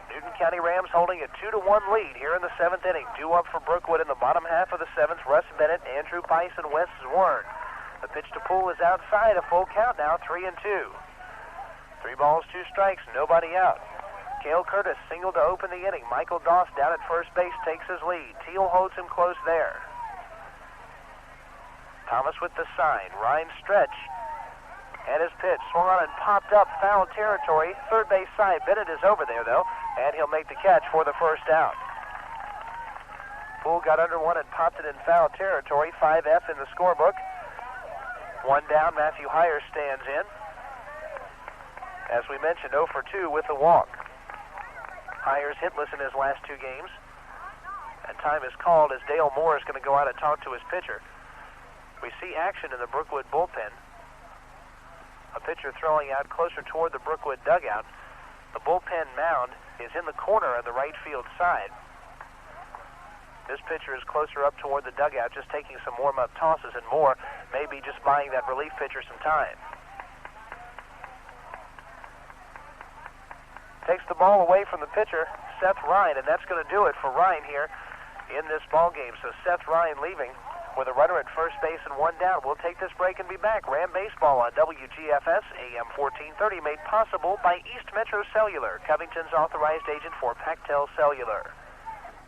Newton County Rams holding a 2-1 lead here in the 7th inning. Due up for Brookwood in the bottom half of the 7th. Russ Bennett, Andrew Pice, and Wes Zwern. The pitch to Poole is outside, a full count now, 3-2. 3 balls, 2 strikes, nobody out. Cale Curtis singled to open the inning. Michael Doss down at first base takes his lead. Teal holds him close there. Thomas with the sign. Ryan stretch. And his pitch swung on and popped up foul territory. Third base side. Bennett is over there, though, and he'll make the catch for the first out. Poole got under one and popped it in foul territory. 5F in the scorebook. One down. Matthew Hires stands in. As we mentioned, 0 for 2 with the walk. Hires hitless in his last 2 games. And time is called as Dale Moore is going to go out and talk to his pitcher. We see action in the Brookwood bullpen. A pitcher throwing out closer toward the Brookwood dugout. The bullpen mound is in the corner of the right field side. This pitcher is closer up toward the dugout, just taking some warm-up tosses, and Moore maybe just buying that relief pitcher some time. Takes the ball away from the pitcher, Seth Ryan, and that's going to do it for Ryan here in this ball game. So Seth Ryan leaving with a runner at first base and one down. We'll take this break and be back. Ram Baseball on WGFS, AM 1430, made possible by East Metro Cellular, Covington's authorized agent for Pactel Cellular.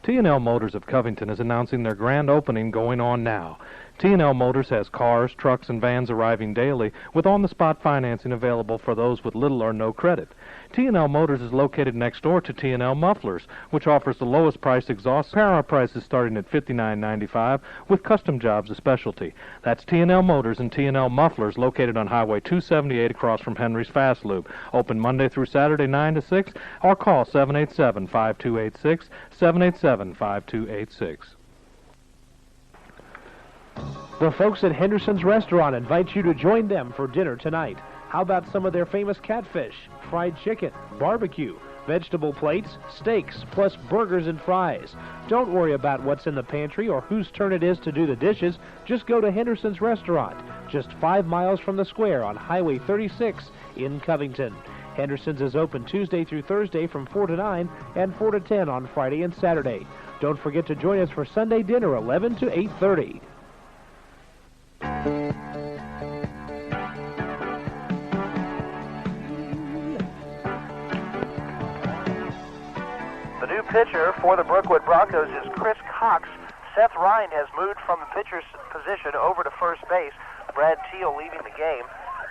T&L Motors of Covington is announcing their grand opening going on now. T&L Motors has cars, trucks, and vans arriving daily with on-the-spot financing available for those with little or no credit. T&L Motors is located next door to T&L Mufflers, which offers the lowest priced exhaust power prices starting at $59.95 with custom jobs a specialty. That's T&L Motors and T&L Mufflers located on Highway 278 across from Henry's Fast Loop. Open Monday through Saturday 9 to 6 or call 787-5286, 787-5286. The folks at Henderson's Restaurant invite you to join them for dinner tonight. How about some of their famous catfish, fried chicken, barbecue, vegetable plates, steaks, plus burgers and fries? Don't worry about what's in the pantry or whose turn it is to do the dishes. Just go to Henderson's Restaurant, just 5 miles from the square on Highway 36 in Covington. Henderson's is open Tuesday through Thursday from 4 to 9 and 4 to 10 on Friday and Saturday. Don't forget to join us for Sunday dinner 11 to 8:30. The new pitcher for the Brookwood Broncos is Chris Cox. Seth Ryan has moved from the pitcher's position over to first base. Brad Teal leaving the game.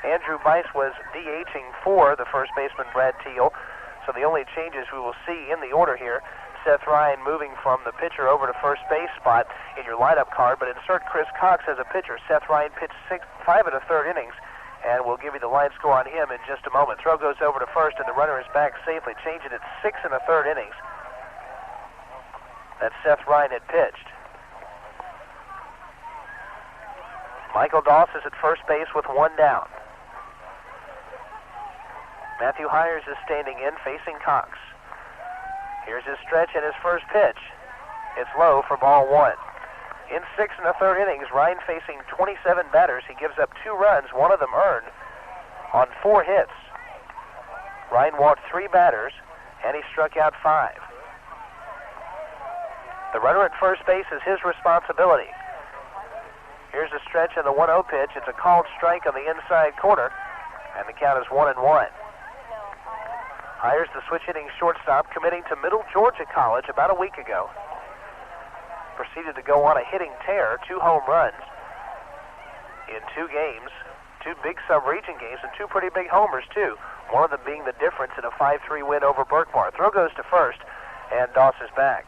Andrew Bice was DHing for the first baseman, Brad Teal. So the only changes we will see in the order here, Seth Ryan moving from the pitcher over to first base spot in your lineup card, but insert Chris Cox as a pitcher. Seth Ryan pitched 5 1/3 innings, and we'll give you the line score on him in just a moment. Throw goes over to first, and the runner is back safely. Change it at 6 1/3 innings that Seth Ryan had pitched. Michael Doss is at first base with one down. Matthew Hires is standing in, facing Cox. Here's his stretch and his first pitch. It's low for ball 1. In 6 1/3 innings, Ryan facing 27 batters. He gives up 2 runs, one of them earned, on 4 hits. Ryan walked 3 batters, and he struck out 5. The runner at first base is his responsibility. Here's the stretch and the 1-0 pitch. It's a called strike on the inside corner, and the count is 1-1. Hires the switch-hitting shortstop, committing to Middle Georgia College about a week ago. Proceeded to go on a hitting tear, 2 home runs in 2 games, 2 big sub-region games, and 2 pretty big homers, too. One of them being the difference in a 5-3 win over Berkmar. Throw goes to first, and Doss is back.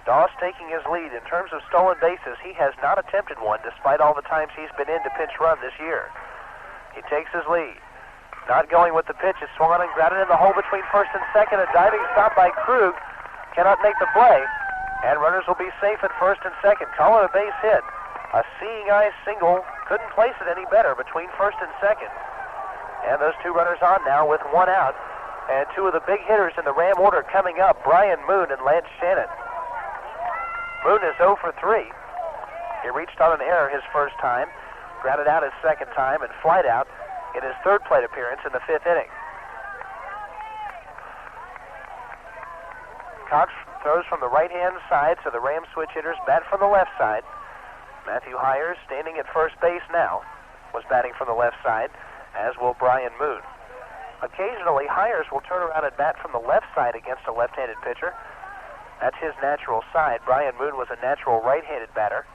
Doss taking his lead. In terms of stolen bases, he has not attempted one, despite all the times he's been in to pinch run this year. He takes his lead. Not going with the pitch. It's swung on and grounded in the hole between first and second. A diving stop by Krug. Cannot make the play. And runners will be safe at first and second. Call it a base hit. A seeing eye single. Couldn't place it any better between first and second. And those 2 runners on now with 1 out. And 2 of the big hitters in the Ram order coming up, Brian Moon and Lance Shannon. Moon is 0 for 3. He reached on an error his first time, grounded out his second time, and flied out in his 3rd plate appearance in the 5th inning. Cox throws from the right-hand side, so the Ram switch hitters bat from the left side. Matthew Hires, standing at first base now, was batting from the left side. as will Brian Moon. Occasionally, Hires will turn around and bat from the left side against a left-handed pitcher. That's his natural side. Brian Moon was a natural right-handed batter.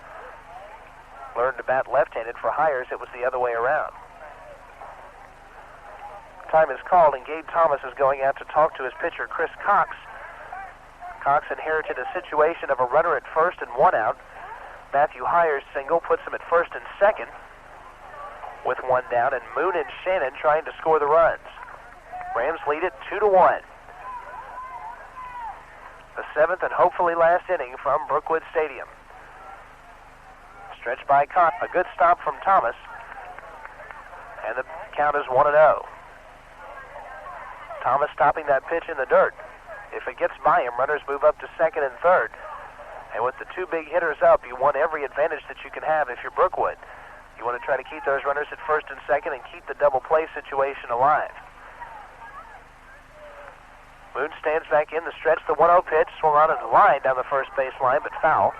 Learned to bat left-handed. For Hires, it was the other way around. Time is called, and Gabe Thomas is going out to talk to his pitcher, Chris Cox. Cox inherited a situation of a runner at first and one out. Matthew Hires' single puts him at first and second with one down, and Moon and Shannon trying to score the runs. Rams lead it 2-1. The seventh and hopefully last inning from Brookwood Stadium. Stretched by Cox. A good stop from Thomas. And the count is 1-0. Thomas stopping that pitch in the dirt. If it gets by him, runners move up to second and third. And with the two big hitters up, you want every advantage that you can have if you're Brookwood. You want to try to keep those runners at first and second and keep the double play situation alive. Moon stands back in the stretch. The 1-0 pitch swung on his line down the first base line, but foul.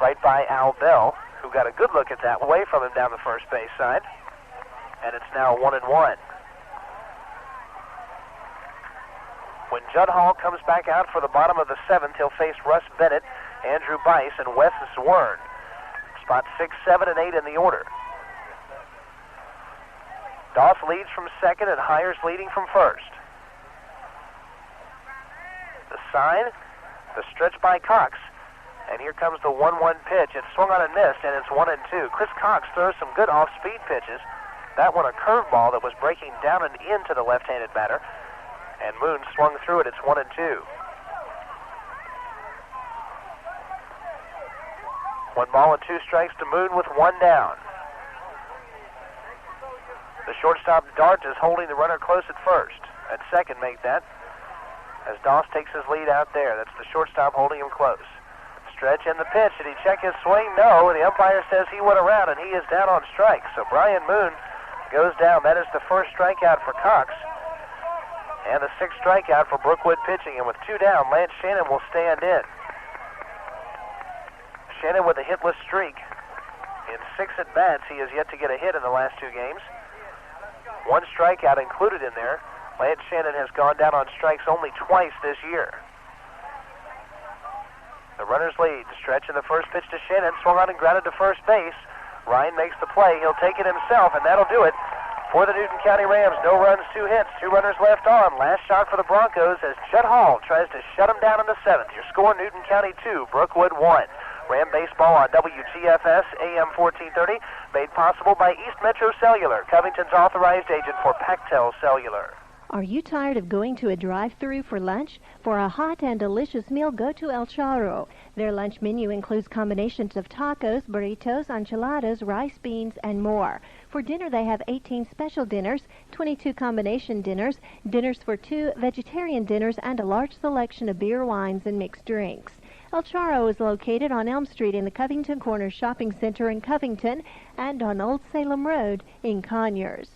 Right by Al Bell, who got a good look at that, away from him down the first base side. And it's now 1-1. When Judd Hall comes back out for the bottom of the seventh, he'll face Russ Bennett, Andrew Bice, and Wes Zwern. Spots 6, 7, and 8 in the order. Doss leads from second, and Hires leading from first. The sign, the stretch by Cox, and here comes the 1-1 pitch. It's swung on and missed, and it's 1-2. Chris Cox throws some good off-speed pitches. That one a curveball that was breaking down and into the left-handed batter, and Moon swung through it. It's 1-2. 1 ball and 2 strikes to Moon with 1 down. The shortstop Dart is holding the runner close at first. At second, make that. As Doss takes his lead out there. That's the shortstop holding him close. Stretch and the pitch. Did he check his swing? No. The umpire says he went around, and he is down on strikes. So Brian Moon goes down. That is the first strikeout for Cox. And the 6th strikeout for Brookwood pitching. And with 2 down, Lance Shannon will stand in. Shannon with a hitless streak. In 6 at-bats, he has yet to get a hit in the last 2 games. 1 strikeout included in there. Lance Shannon has gone down on strikes only twice this year. The runners lead. Stretch in the first pitch to Shannon. Swung on and grounded to first base. Ryan makes the play. He'll take it himself, and that'll do it for the Newton County Rams. No runs, 2 hits, 2 runners left on. Last shot for the Broncos as Judd Hall tries to shut them down in the 7th. Your score, Newton County 2, Brookwood 1. Ram baseball on WGFS AM 1430, made possible by East Metro Cellular, Covington's authorized agent for Pactel Cellular. Are you tired of going to a drive-thru for lunch? For a hot and delicious meal, go to El Charro. Their lunch menu includes combinations of tacos, burritos, enchiladas, rice beans, and more. For dinner, they have 18 special dinners, 22 combination dinners, dinners for 2, vegetarian dinners, and a large selection of beer, wines, and mixed drinks. El Charro is located on Elm Street in the Covington Corners Shopping Center in Covington and on Old Salem Road in Conyers.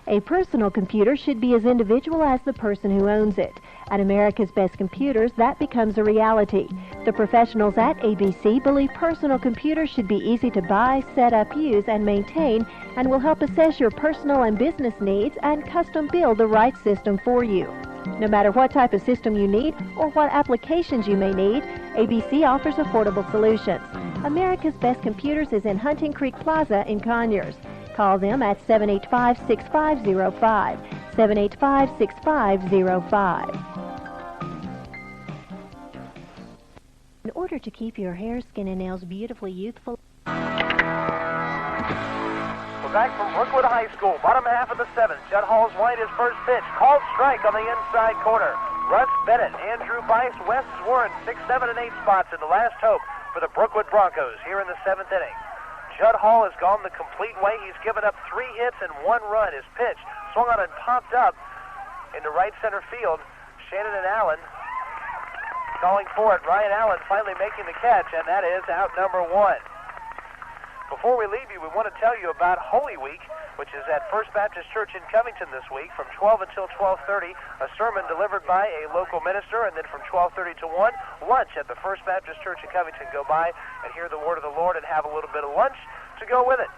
A personal computer should be as individual as the person who owns it. At America's Best Computers, that becomes a reality. The professionals at ABC believe personal computers should be easy to buy, set up, use, and maintain, and will help assess your personal and business needs and custom build the right system for you. No matter what type of system you need or what applications you may need, ABC offers affordable solutions. America's Best Computers is in Hunting Creek Plaza in Conyers. Call them at 785-6505, 785-6505. In order to keep your hair, skin, and nails beautifully youthful... We're back from Brookwood High School, bottom half of the 7th. Judd Hall's line his first pitch. Called strike on the inside corner. Russ Bennett, Andrew Bice, Wes Zwern, 6, 7, and 8 spots in the last hope for the Brookwood Broncos here in the 7th inning. Judd Hall has gone the complete way. He's given up 3 hits and 1 run. His pitch swung on and popped up into right center field. Shannon and Allen calling for it. Ryan Allen finally making the catch, and that is out number 1. Before we leave you, we want to tell you about Holy Week, which is at First Baptist Church in Covington this week from 12 until 12:30. A sermon delivered by a local minister, and then from 12:30 to 1, lunch at the First Baptist Church in Covington. Go by and hear the word of the Lord and have a little bit of lunch to go with it.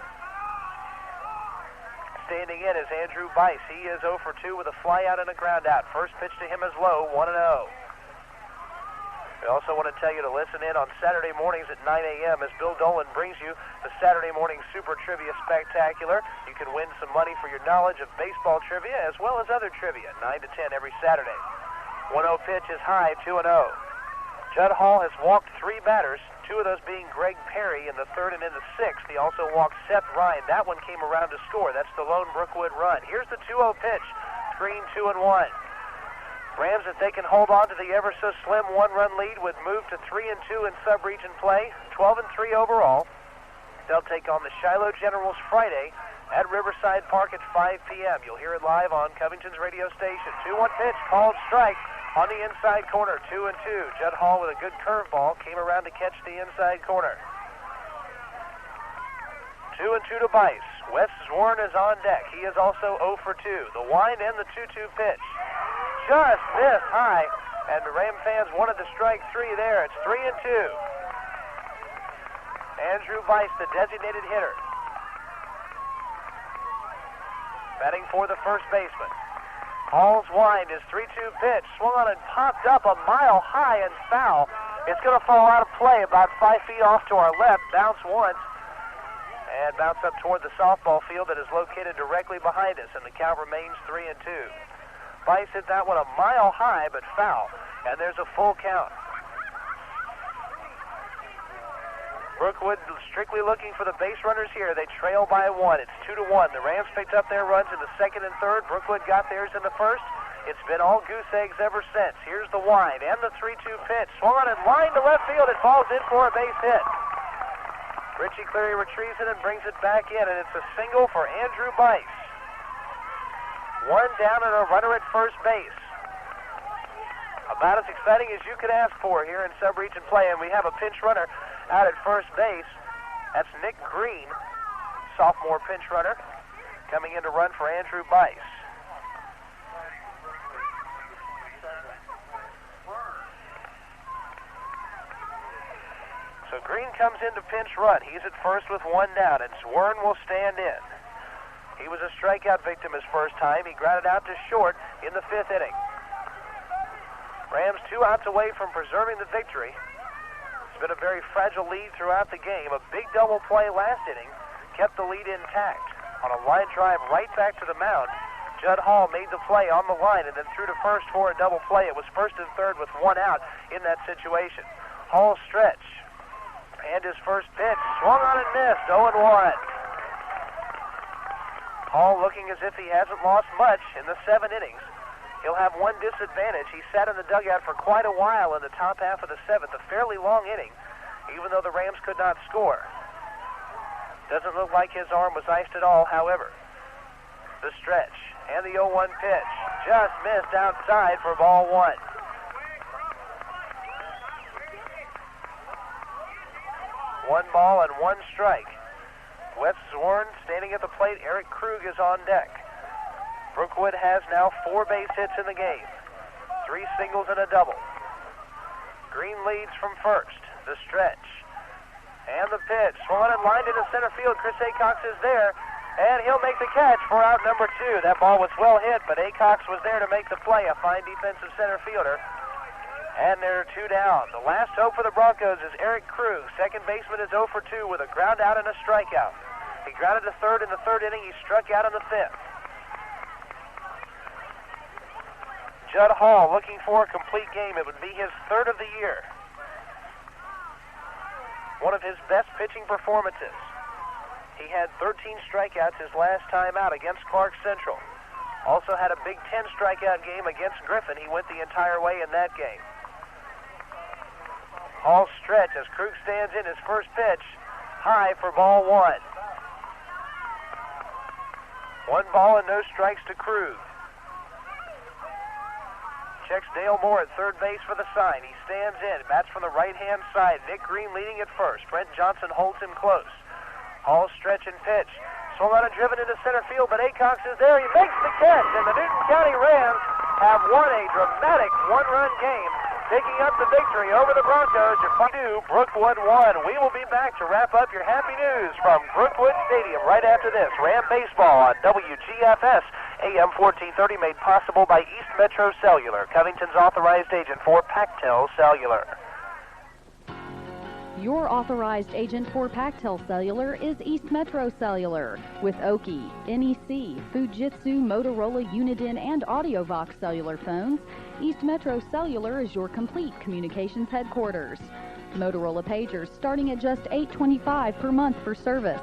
standing in is Andrew Bice. He is 0 for 2 with a fly out and a ground out. First pitch to him is low, 1-0. We also want to tell you to listen in on Saturday mornings at 9 a.m. as Bill Dolan brings you the Saturday Morning Super Trivia Spectacular. You can win some money for your knowledge of baseball trivia as well as other trivia, 9 to 10 every Saturday. 1-0 pitch is high, 2-0. Judd Hall has walked 3 batters, 2 of those being Greg Perry in the 3rd and in the 6th. He also walked Seth Ryan. That one came around to score. That's the lone Brookwood run. Here's the 2-0 pitch. Screen 2-1. Rams, if they can hold on to the ever so slim 1-run lead, would move to 3-2 in sub-region play, 12-3 overall. They'll take on the Shiloh Generals Friday at Riverside Park at 5 p.m. You'll hear it live on Covington's radio station. 2-1 pitch, called strike on the inside corner, 2-2. Judd Hall with a good curveball came around to catch the inside corner. 2-2 to Bice. Wes Warren is on deck. He is also 0 for 2. The wind and the 2-2 pitch. Just missed high, and the Ram fans wanted to strike 3 there. It's 3-2. Andrew Bice, the designated hitter. Batting for the first baseman. Hall's wind is 3-2 pitch. Swung on and popped up a mile high and foul. It's going to fall out of play about 5 feet off to our left. Bounce once and bounce up toward the softball field that is located directly behind us, and the count remains 3-2. Bice hit that one a mile high, but foul, and there's a full count. Brookwood strictly looking for the base runners here. They trail by 1. It's 2-1. The Rams picked up their runs in the 2nd and 3rd. Brookwood got theirs in the 1st. It's been all goose eggs ever since. Here's the wind and the 3-2 pitch. Swung on and lined to left field. It falls in for a base hit. Richie Cleary retrieves it and brings it back in, and it's a single for Andrew Bice. 1 down and a runner at first base. About as exciting as you could ask for here in sub-region play, and we have a pinch runner out at first base. That's Nick Green, sophomore pinch runner, coming in to run for Andrew Bice. So Green comes in to pinch run. He's at first with 1 down, and Zwern will stand in. He was a strikeout victim his first time. He grounded out to short in the 5th inning. Rams 2 outs away from preserving the victory. It's been a very fragile lead throughout the game. A big double play last inning kept the lead intact. On a line drive right back to the mound, Judd Hall made the play on the line and then threw to first for a double play. It was 1st and 3rd with 1 out in that situation. Hall stretch and his first pitch swung on and missed. 0-1. Hall looking as if he hasn't lost much in the 7 innings. He'll have one disadvantage. He sat in the dugout for quite a while in the top half of the 7th, a fairly long inning, even though the Rams could not score. Doesn't look like his arm was iced at all, however. The stretch and the 0-1 pitch just missed outside for ball 1. One ball and 1 strike. Wes Zorn standing at the plate. Eric Krug is on deck. Brookwood has now 4 base hits in the game. 3 singles and a double. Green leads from first. The stretch. And the pitch. Swung and lined into center field. Chris Acox is there. And he'll make the catch for out number 2. That ball was well hit, but Acox was there to make the play. A fine defensive center fielder. And they're 2 down. The last hope for the Broncos is Eric Krug. Second baseman is 0 for 2 with a ground out and a strikeout. He grounded to third in the 3rd inning. He struck out in the 5th. Judd Hall looking for a complete game. It would be his 3rd of the year. One of his best pitching performances. He had 13 strikeouts his last time out against Clark Central. Also had a Big Ten strikeout game against Griffin. He went the entire way in that game. Hall stretch as Krug stands in his first pitch. High for ball 1. 1 ball and no strikes to Krug. Checks Dale Moore at third base for the sign. He stands in. Bats from the right-hand side. Nick Green leading at first. Brent Johnson holds him close. Hall stretch and pitch. Swung on and driven into center field, but Acox is there. He makes the catch, and the Newton County Rams have won a dramatic 1-run game picking up the victory over the Broncos. Your 2, Brookwood 1. We will be back to wrap up your happy news from Brookwood Stadium right after this. Ram Baseball on WGFS, AM 1430, made possible by East Metro Cellular, Covington's authorized agent for Pactel Cellular. Your authorized agent for Pactel Cellular is East Metro Cellular. With Oki, NEC, Fujitsu, Motorola, Uniden, and AudioVox cellular phones, East Metro Cellular is your complete communications headquarters. Motorola pagers starting at just $8.25 per month for service.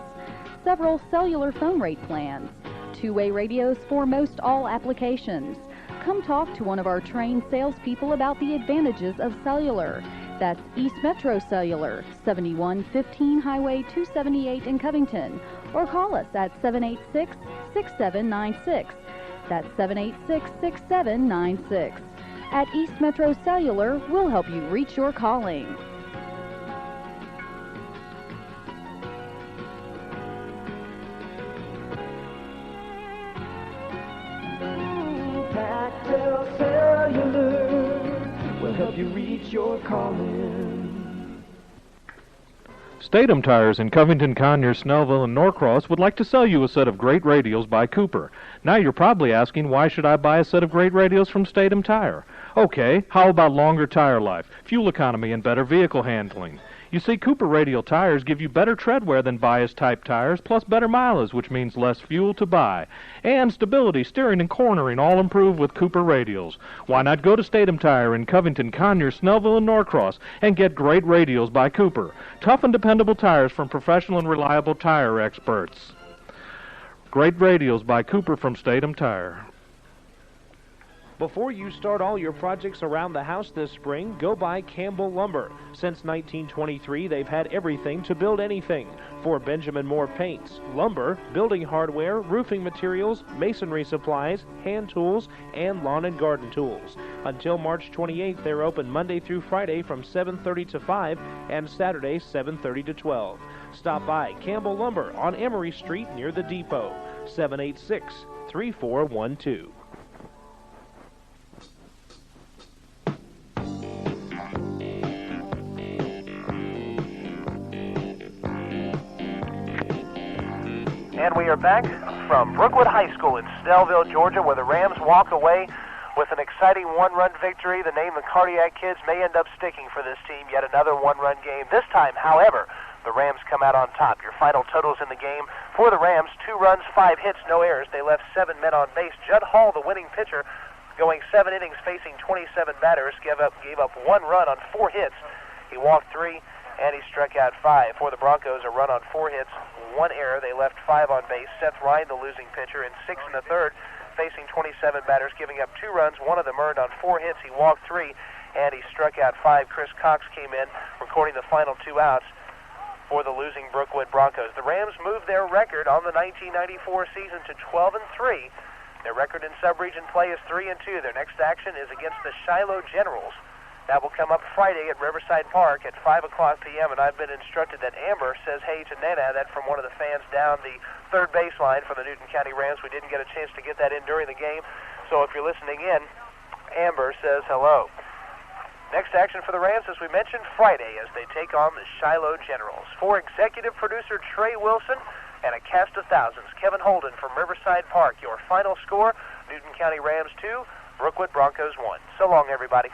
Several cellular phone rate plans. Two-way radios for most all applications. Come talk to one of our trained salespeople about the advantages of cellular. That's East Metro Cellular, 7115 Highway 278 in Covington. Or call us at 786-6796. That's 786-6796. At East Metro Cellular, we'll help you reach your calling. Pactel Cellular will help you reach your calling. Statham Tires in Covington, Conyers, Snellville, and Norcross would like to sell you a set of great radios by Cooper. Now you're probably asking, why should I buy a set of great radios from Statham Tire? Okay, how about longer tire life, fuel economy, and better vehicle handling? You see, Cooper radial tires give you better tread wear than bias-type tires, plus better mileage, which means less fuel to buy. And stability, steering, and cornering all improve with Cooper radials. Why not go to Statham Tire in Covington, Conyers, Snellville, and Norcross and get great radials by Cooper? Tough and dependable tires from professional and reliable tire experts. Great radials by Cooper from Statham Tire. Before you start all your projects around the house this spring, go buy Campbell Lumber. Since 1923, they've had everything to build anything. For Benjamin Moore paints, lumber, building hardware, roofing materials, masonry supplies, hand tools, and lawn and garden tools. Until March 28th, they're open Monday through Friday from 7:30 to 5 and Saturday 7:30 to 12. Stop by Campbell Lumber on Emory Street near the depot, 786-3412. And we are back from Brookwood High School in Snellville, Georgia, where the Rams walk away with an exciting one-run victory. The name the Cardiac Kids may end up sticking for this team. Yet another one-run game. This time, however, the Rams come out on top. Your final totals in the game for the Rams: 2 runs, 5 hits, no errors. They left 7 men on base. Judd Hall, the winning pitcher, going 7 innings, facing 27 batters, gave up 1 run on 4 hits. He walked 3. And he struck out 5. For the Broncos, a run on 4 hits, 1 error. They left 5 on base. Seth Ryan, the losing pitcher, in 6 in the third, facing 27 batters, giving up 2 runs. 1 of them earned on 4 hits. He walked 3, and he struck out 5. Chris Cox came in, recording the final 2 outs for the losing Brookwood Broncos. The Rams moved their record on the 1994 season to 12-3. Their record in sub-region play is 3-2. Their next action is against the Shiloh Generals. That will come up Friday at Riverside Park at 5 o'clock p.m., and I've been instructed that Amber says hey to Nana. That's from one of the fans down the third baseline for the Newton County Rams. We didn't get a chance to get that in during the game, so if you're listening in, Amber says hello. Next action for the Rams, as we mentioned, Friday as they take on the Shiloh Generals. For executive producer Trey Wilson and a cast of thousands, Kevin Holden from Riverside Park, your final score, Newton County Rams 2, Brookwood Broncos 1. So long, everybody.